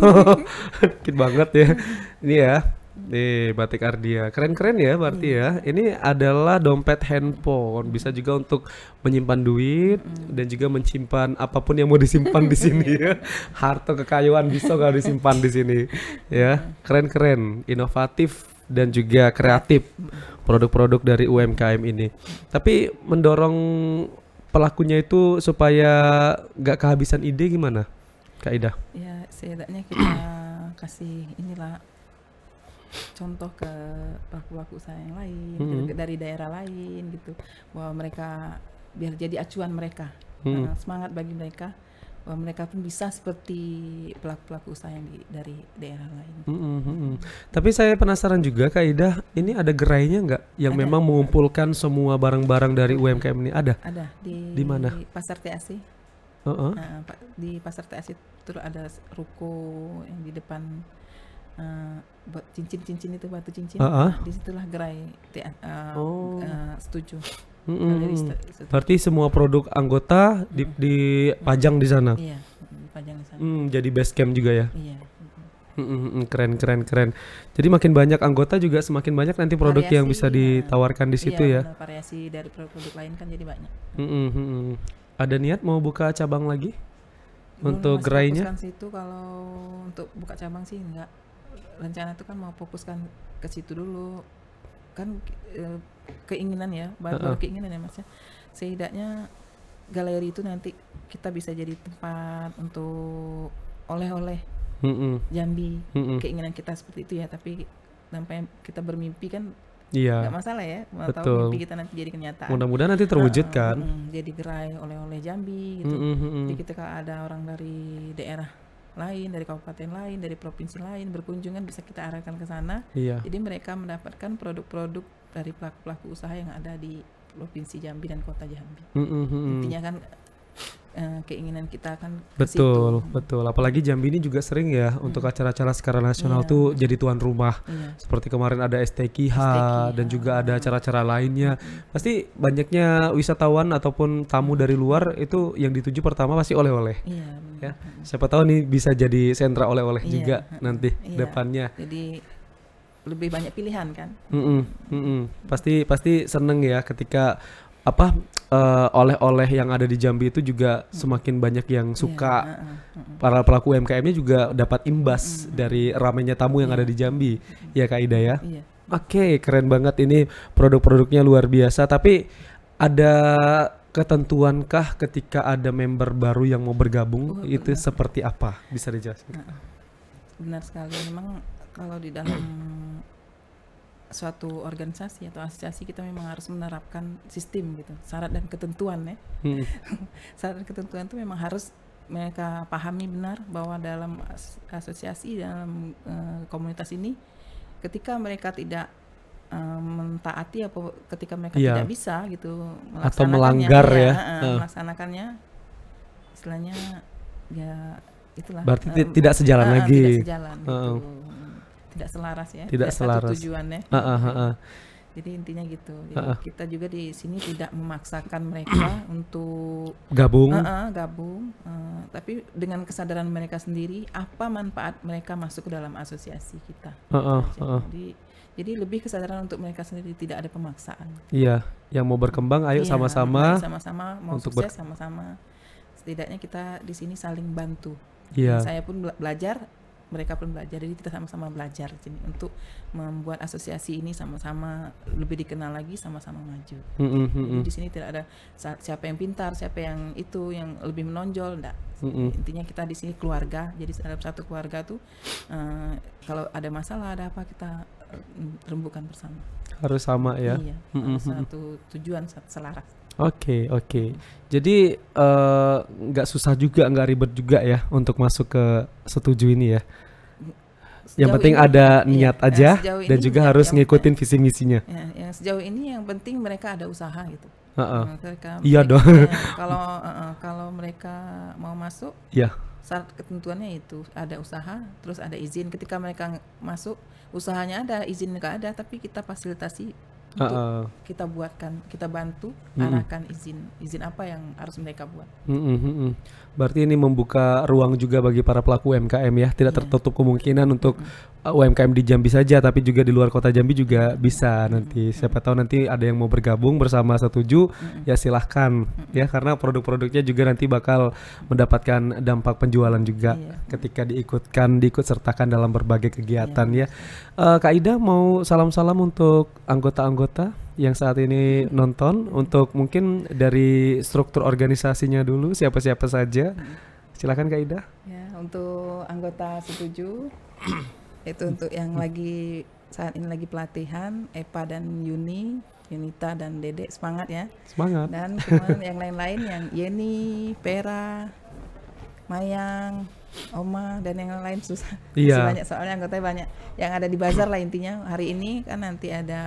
[SPEAKER 1] Dikit banget ya. Ini ya. Nih, batik Ardia. Keren-keren ya berarti ya. Ini adalah dompet handphone. Bisa juga untuk menyimpan duit dan juga menyimpan apapun yang mau disimpan di sini ya. Harta kekayaan bisa kalau disimpan di sini ya. Keren-keren, inovatif dan juga kreatif produk-produk dari UMKM ini. Tapi mendorong pelakunya itu supaya gak kehabisan ide gimana, Kak Ida?
[SPEAKER 2] Ya, setidaknya kita kasih inilah contoh ke pelaku-pelaku usaha yang lain dari daerah lain gitu, bahwa mereka biar jadi acuan mereka, semangat bagi mereka bahwa mereka pun bisa seperti pelaku-pelaku usaha yang dari daerah lain.
[SPEAKER 1] Tapi saya penasaran juga Kak Ida, ini ada gerainya nggak yang
[SPEAKER 2] Ada.
[SPEAKER 1] memang mengumpulkan semua barang-barang dari UMKM ini? Ada?
[SPEAKER 2] Ada
[SPEAKER 1] Di mana?
[SPEAKER 2] Pasar TAC. Di Pasar TAC itu ada ruko yang di depan, buat cincin-cincin itu, batu cincin. Disitulah gerai setuju.
[SPEAKER 1] Berarti semua produk anggota dipajang di sana.
[SPEAKER 2] Iya, dipajang di sana.
[SPEAKER 1] Jadi base camp juga ya.
[SPEAKER 2] Iya.
[SPEAKER 1] Keren. Jadi makin banyak anggota juga semakin banyak nanti produk
[SPEAKER 2] Variasi,
[SPEAKER 1] yang bisa ditawarkan di situ ya.
[SPEAKER 2] Benar, variasi dari produk-produk lain kan jadi banyak.
[SPEAKER 1] Ada niat mau buka cabang lagi untuk
[SPEAKER 2] Masih
[SPEAKER 1] gerainya?
[SPEAKER 2] fokuskan situ, kalau untuk buka cabang sih enggak. Rencana itu kan mau fokuskan ke situ dulu. Kan keinginan ya, baru keinginan ya Mas ya. Setidaknya galeri itu nanti kita bisa jadi tempat untuk oleh-oleh Jambi. Keinginan kita seperti itu ya, tapi sampai kita bermimpi kan nggak masalah ya. Mau tahu mimpi kita nanti jadi kenyataan.
[SPEAKER 1] Mudah-mudahan nanti terwujud kan.
[SPEAKER 2] Jadi gerai oleh-oleh Jambi gitu. Jadi ketika ada orang dari daerah lain, dari kabupaten lain, dari provinsi lain berkunjungan, bisa kita arahkan ke sana. Jadi mereka mendapatkan produk-produk dari pelaku-pelaku usaha yang ada di provinsi Jambi dan kota Jambi. Intinya kan keinginan kita kan
[SPEAKER 1] betul. Apalagi Jambi ini juga sering ya untuk acara-acara skala nasional tuh jadi tuan rumah. Seperti kemarin ada STQH dan juga ada acara-acara lainnya. Pasti banyaknya wisatawan ataupun tamu dari luar itu yang dituju pertama pasti oleh-oleh. Ya, siapa tahu nih bisa jadi sentra oleh-oleh juga nanti depannya.
[SPEAKER 2] Jadi lebih banyak pilihan kan.
[SPEAKER 1] Pasti seneng ya ketika oleh-oleh yang ada di Jambi itu juga semakin banyak yang suka. Para pelaku UMKM-nya juga dapat imbas dari ramainya tamu yang ada di Jambi. Ya Kak Ida ya. Oke, keren banget ini, produk-produknya luar biasa. Tapi ada ketentuankah ketika ada member baru yang mau bergabung itu seperti apa? Bisa dijelaskan?
[SPEAKER 2] Benar sekali. Memang kalau di dalam suatu organisasi atau asosiasi kita memang harus menerapkan sistem gitu, syarat dan ketentuan ya. Syarat dan ketentuan itu memang harus mereka pahami benar bahwa dalam asosiasi, dalam komunitas ini, ketika mereka tidak mentaati atau ketika mereka tidak bisa gitu
[SPEAKER 1] atau melanggar
[SPEAKER 2] melaksanakannya, istilahnya ya itulah.
[SPEAKER 1] Berarti tidak sejalan lagi.
[SPEAKER 2] Tidak sejalan gitu. Tidak selaras ya,
[SPEAKER 1] tidak selaras
[SPEAKER 2] tujuannya. Jadi intinya gitu. Jadi kita juga di sini tidak memaksakan mereka untuk gabung, tapi dengan kesadaran mereka sendiri apa manfaat mereka masuk ke dalam asosiasi kita. Jadi lebih kesadaran untuk mereka sendiri, tidak ada pemaksaan.
[SPEAKER 1] Iya, yang mau berkembang ayo sama-sama.
[SPEAKER 2] Sama-sama mau untuk sukses sama-sama. Setidaknya kita di sini saling bantu.
[SPEAKER 1] Iya.
[SPEAKER 2] Saya pun belajar mereka pun belajar. Jadi kita sama-sama belajar di sini untuk membuat asosiasi ini sama-sama lebih dikenal lagi, sama-sama maju. Jadi di sini tidak ada siapa yang pintar, siapa yang itu yang lebih menonjol, enggak. Intinya kita di sini keluarga. Jadi dalam satu keluarga tuh kalau ada masalah, ada apa, kita rembukan bersama.
[SPEAKER 1] Harus sama ya.
[SPEAKER 2] Iya, satu tujuan, satu selaras.
[SPEAKER 1] Oke. Jadi nggak susah juga, nggak ribet juga ya untuk masuk ke setuju ini ya. Yang penting
[SPEAKER 2] ini,
[SPEAKER 1] ada niat aja dan juga harus ngikutin
[SPEAKER 2] ya,
[SPEAKER 1] visi misinya.
[SPEAKER 2] Ya, yang sejauh ini yang penting mereka ada usaha gitu.
[SPEAKER 1] Iya dong.
[SPEAKER 2] Kalau mereka mau masuk, syarat ketentuannya itu ada usaha, terus ada izin. Ketika mereka masuk, usahanya ada, izin nggak ada, tapi kita fasilitasi. Untuk kita buatkan, kita bantu arahkan izin apa yang harus mereka buat.
[SPEAKER 1] Berarti ini membuka ruang juga bagi para pelaku UMKM ya, tidak tertutup kemungkinan untuk UMKM di Jambi saja, tapi juga di luar kota Jambi juga bisa nanti. Siapa tahu nanti ada yang mau bergabung bersama Setuju, ya silahkan ya, karena produk-produknya juga nanti bakal mendapatkan dampak penjualan juga ketika diikut sertakan dalam berbagai kegiatan ya. Kak Ida mau salam-salam untuk anggota-anggota yang saat ini nonton, untuk mungkin dari struktur organisasinya dulu, siapa-siapa saja. Silakan Kak Ida.
[SPEAKER 2] Ya, untuk anggota Setuju itu untuk yang lagi saat ini lagi pelatihan, Epa dan Yunita dan Dede, semangat ya.
[SPEAKER 1] Semangat.
[SPEAKER 2] Dan kemudian yang lain-lain yang Yeni, Pera, Mayang, Oma dan yang lain susah. Masih banyak soalnya anggotanya banyak. Yang ada di bazar lah intinya. Hari ini kan nanti ada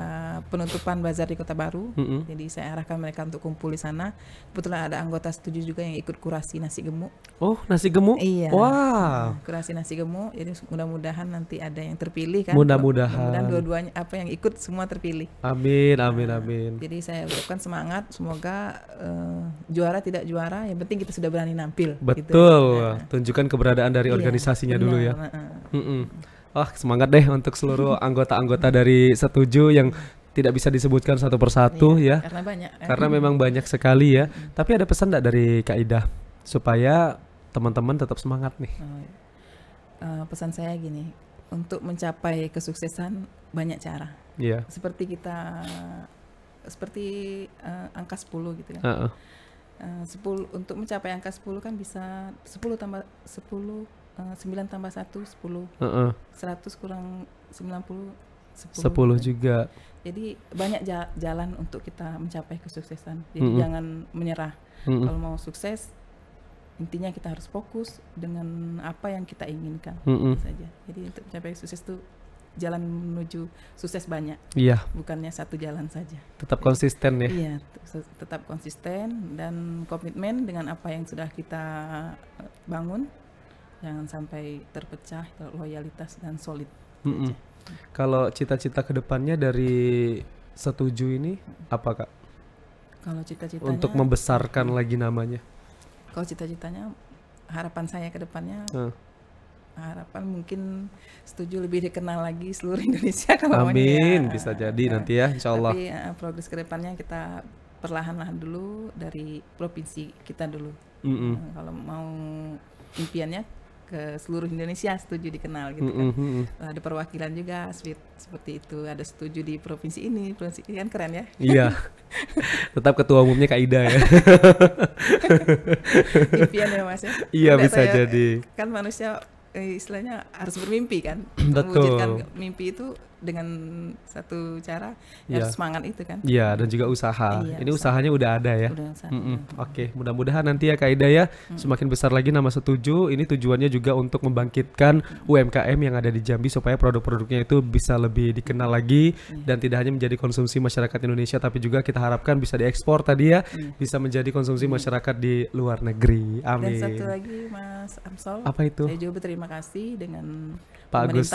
[SPEAKER 2] penutupan bazar di Kota Baru. Jadi saya arahkan mereka untuk kumpul di sana. Kebetulan ada anggota Setuju juga yang ikut kurasi nasi gemuk.
[SPEAKER 1] Oh, nasi gemuk?
[SPEAKER 2] Iya.
[SPEAKER 1] Wah.
[SPEAKER 2] Kurasi nasi gemuk. Jadi mudah-mudahan nanti ada yang terpilih kan.
[SPEAKER 1] Mudah-mudahan
[SPEAKER 2] dua-duanya apa yang ikut semua terpilih.
[SPEAKER 1] Amin.
[SPEAKER 2] Jadi saya ucapkan semangat, semoga juara tidak juara, yang penting kita sudah berani nampil.
[SPEAKER 1] Betul. Gitu. Tunjukkan keberadaan dari organisasinya dulu ya. Semangat deh untuk seluruh anggota-anggota dari Setuju yang tidak bisa disebutkan satu persatu ya.
[SPEAKER 2] Karena banyak.
[SPEAKER 1] Karena memang banyak sekali ya. Tapi ada pesan enggak dari Kak Ida supaya teman-teman tetap semangat nih?
[SPEAKER 2] Pesan saya gini, untuk mencapai kesuksesan banyak cara.
[SPEAKER 1] Iya.
[SPEAKER 2] Seperti angka 10 gitu kan. 10 untuk mencapai angka 10 kan bisa 9 tambah 1 10. 100 kurang 90
[SPEAKER 1] 10 juga.
[SPEAKER 2] Jadi banyak jalan untuk kita mencapai kesuksesan. Jadi jangan menyerah. Kalau mau sukses, intinya kita harus fokus dengan apa yang kita inginkan saja. Jadi untuk mencapai sukses itu jalan menuju sukses banyak.
[SPEAKER 1] Iya.
[SPEAKER 2] Bukannya satu jalan saja.
[SPEAKER 1] Tetap konsisten ya.
[SPEAKER 2] Iya, tetap konsisten dan komitmen dengan apa yang sudah kita bangun. Jangan sampai terpecah, loyalitas dan solid.
[SPEAKER 1] Kalau cita-cita kedepannya dari Setuju ini apa Kak?
[SPEAKER 2] Kalau cita-citanya
[SPEAKER 1] untuk membesarkan lagi namanya.
[SPEAKER 2] Kalau cita-citanya, harapan saya kedepannya, harapan mungkin Setuju lebih dikenal lagi seluruh Indonesia kalau
[SPEAKER 1] amin, bisa jadi nanti ya insyaallah.
[SPEAKER 2] Tapi progres kedepannya kita perlahan-lahan dulu dari provinsi kita dulu. Kalau mau impiannya ke seluruh Indonesia Setuju dikenal gitu kan. Ada perwakilan juga seperti itu, ada Setuju di provinsi ini kan keren ya.
[SPEAKER 1] Iya. Tetap ketua umumnya Kak Ida ya.
[SPEAKER 2] Impian ya Mas ya.
[SPEAKER 1] Iya, bisa jadi.
[SPEAKER 2] Kan manusia istilahnya harus bermimpi kan.
[SPEAKER 1] Betul.
[SPEAKER 2] Mewujudkan mimpi itu dengan satu cara harus semangat itu kan.
[SPEAKER 1] Iya, dan juga usaha. Ini usahanya udah ada ya. Oke, mudah-mudahan nanti ya Kak Ida ya semakin besar lagi nama Setuju. Ini tujuannya juga untuk membangkitkan UMKM yang ada di Jambi supaya produk-produknya itu bisa lebih dikenal lagi dan tidak hanya menjadi konsumsi masyarakat Indonesia, tapi juga kita harapkan bisa diekspor tadi ya, bisa menjadi konsumsi masyarakat di luar negeri. Amin.
[SPEAKER 2] Dan satu lagi Mas Amsol.
[SPEAKER 1] Apa itu?
[SPEAKER 2] Saya juga berterima kasih dengan
[SPEAKER 1] Pak Agus.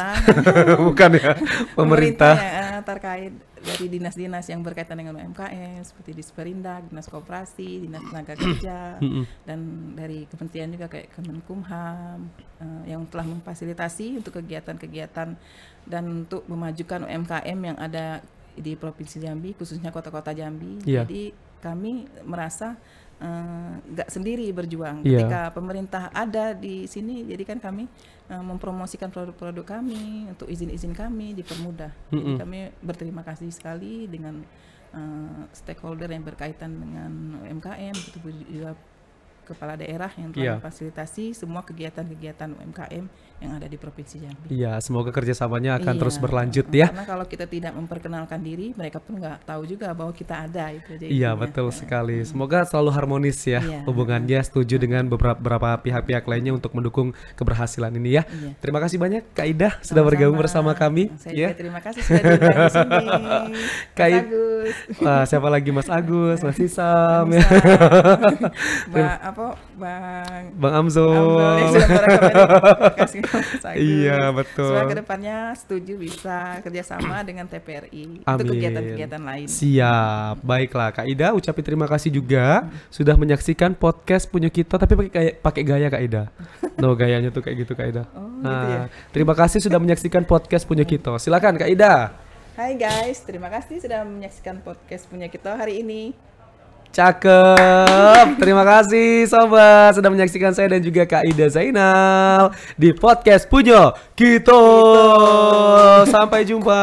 [SPEAKER 2] Bukan
[SPEAKER 1] ya, pemerintah
[SPEAKER 2] ya, terkait dari dinas-dinas yang berkaitan dengan UMKM seperti Disperindak, Dinas Koperasi, Dinas Tenaga Kerja, dan dari kementerian juga kayak Kemenkumham yang telah memfasilitasi untuk kegiatan-kegiatan dan untuk memajukan UMKM yang ada di Provinsi Jambi, khususnya kota-kota Jambi. Jadi kami merasa nggak sendiri berjuang.
[SPEAKER 1] Iya.
[SPEAKER 2] Ketika pemerintah ada di sini, jadi kan kami mempromosikan produk-produk kami, untuk izin-izin kami dipermudah. Jadi kami berterima kasih sekali dengan stakeholder yang berkaitan dengan UMKM, itu juga kepala daerah yang telah memfasilitasi semua kegiatan-kegiatan UMKM yang ada di Provinsi Jambi.
[SPEAKER 1] Iya, semoga kerjasamanya akan terus berlanjut ya.
[SPEAKER 2] Karena kalau kita tidak memperkenalkan diri, mereka pun nggak tahu juga bahwa kita ada itu.
[SPEAKER 1] Iya, betul sekali. Semoga selalu harmonis ya hubungannya. Setuju dengan beberapa pihak-pihak lainnya untuk mendukung keberhasilan ini ya. Terima kasih banyak Kak Ida sudah bergabung bersama kami.
[SPEAKER 2] Saya terima kasih sudah diundang di sini. Mas Agus.
[SPEAKER 1] Siapa lagi Mas Agus, Mas Isam ya. Bang Amzul. Iya, betul.
[SPEAKER 2] Semoga kedepannya setuju bisa kerjasama dengan TPRI untuk kegiatan-kegiatan lain.
[SPEAKER 1] Siap, baiklah Kak Ida, ucapin terima kasih juga sudah menyaksikan podcast Punya Kita, tapi pakai gaya Kak Ida. No, gayanya tuh kayak gitu Kak Ida.
[SPEAKER 2] Gitu ya?
[SPEAKER 1] Terima kasih sudah menyaksikan podcast Punya Kita. Silakan Kak Ida.
[SPEAKER 2] Hai guys, terima kasih sudah menyaksikan podcast Punya Kita hari ini.
[SPEAKER 1] Cakep. Terima kasih sobat sudah menyaksikan saya dan juga Kak Ida Zainal di podcast Punya Kita. Sampai jumpa.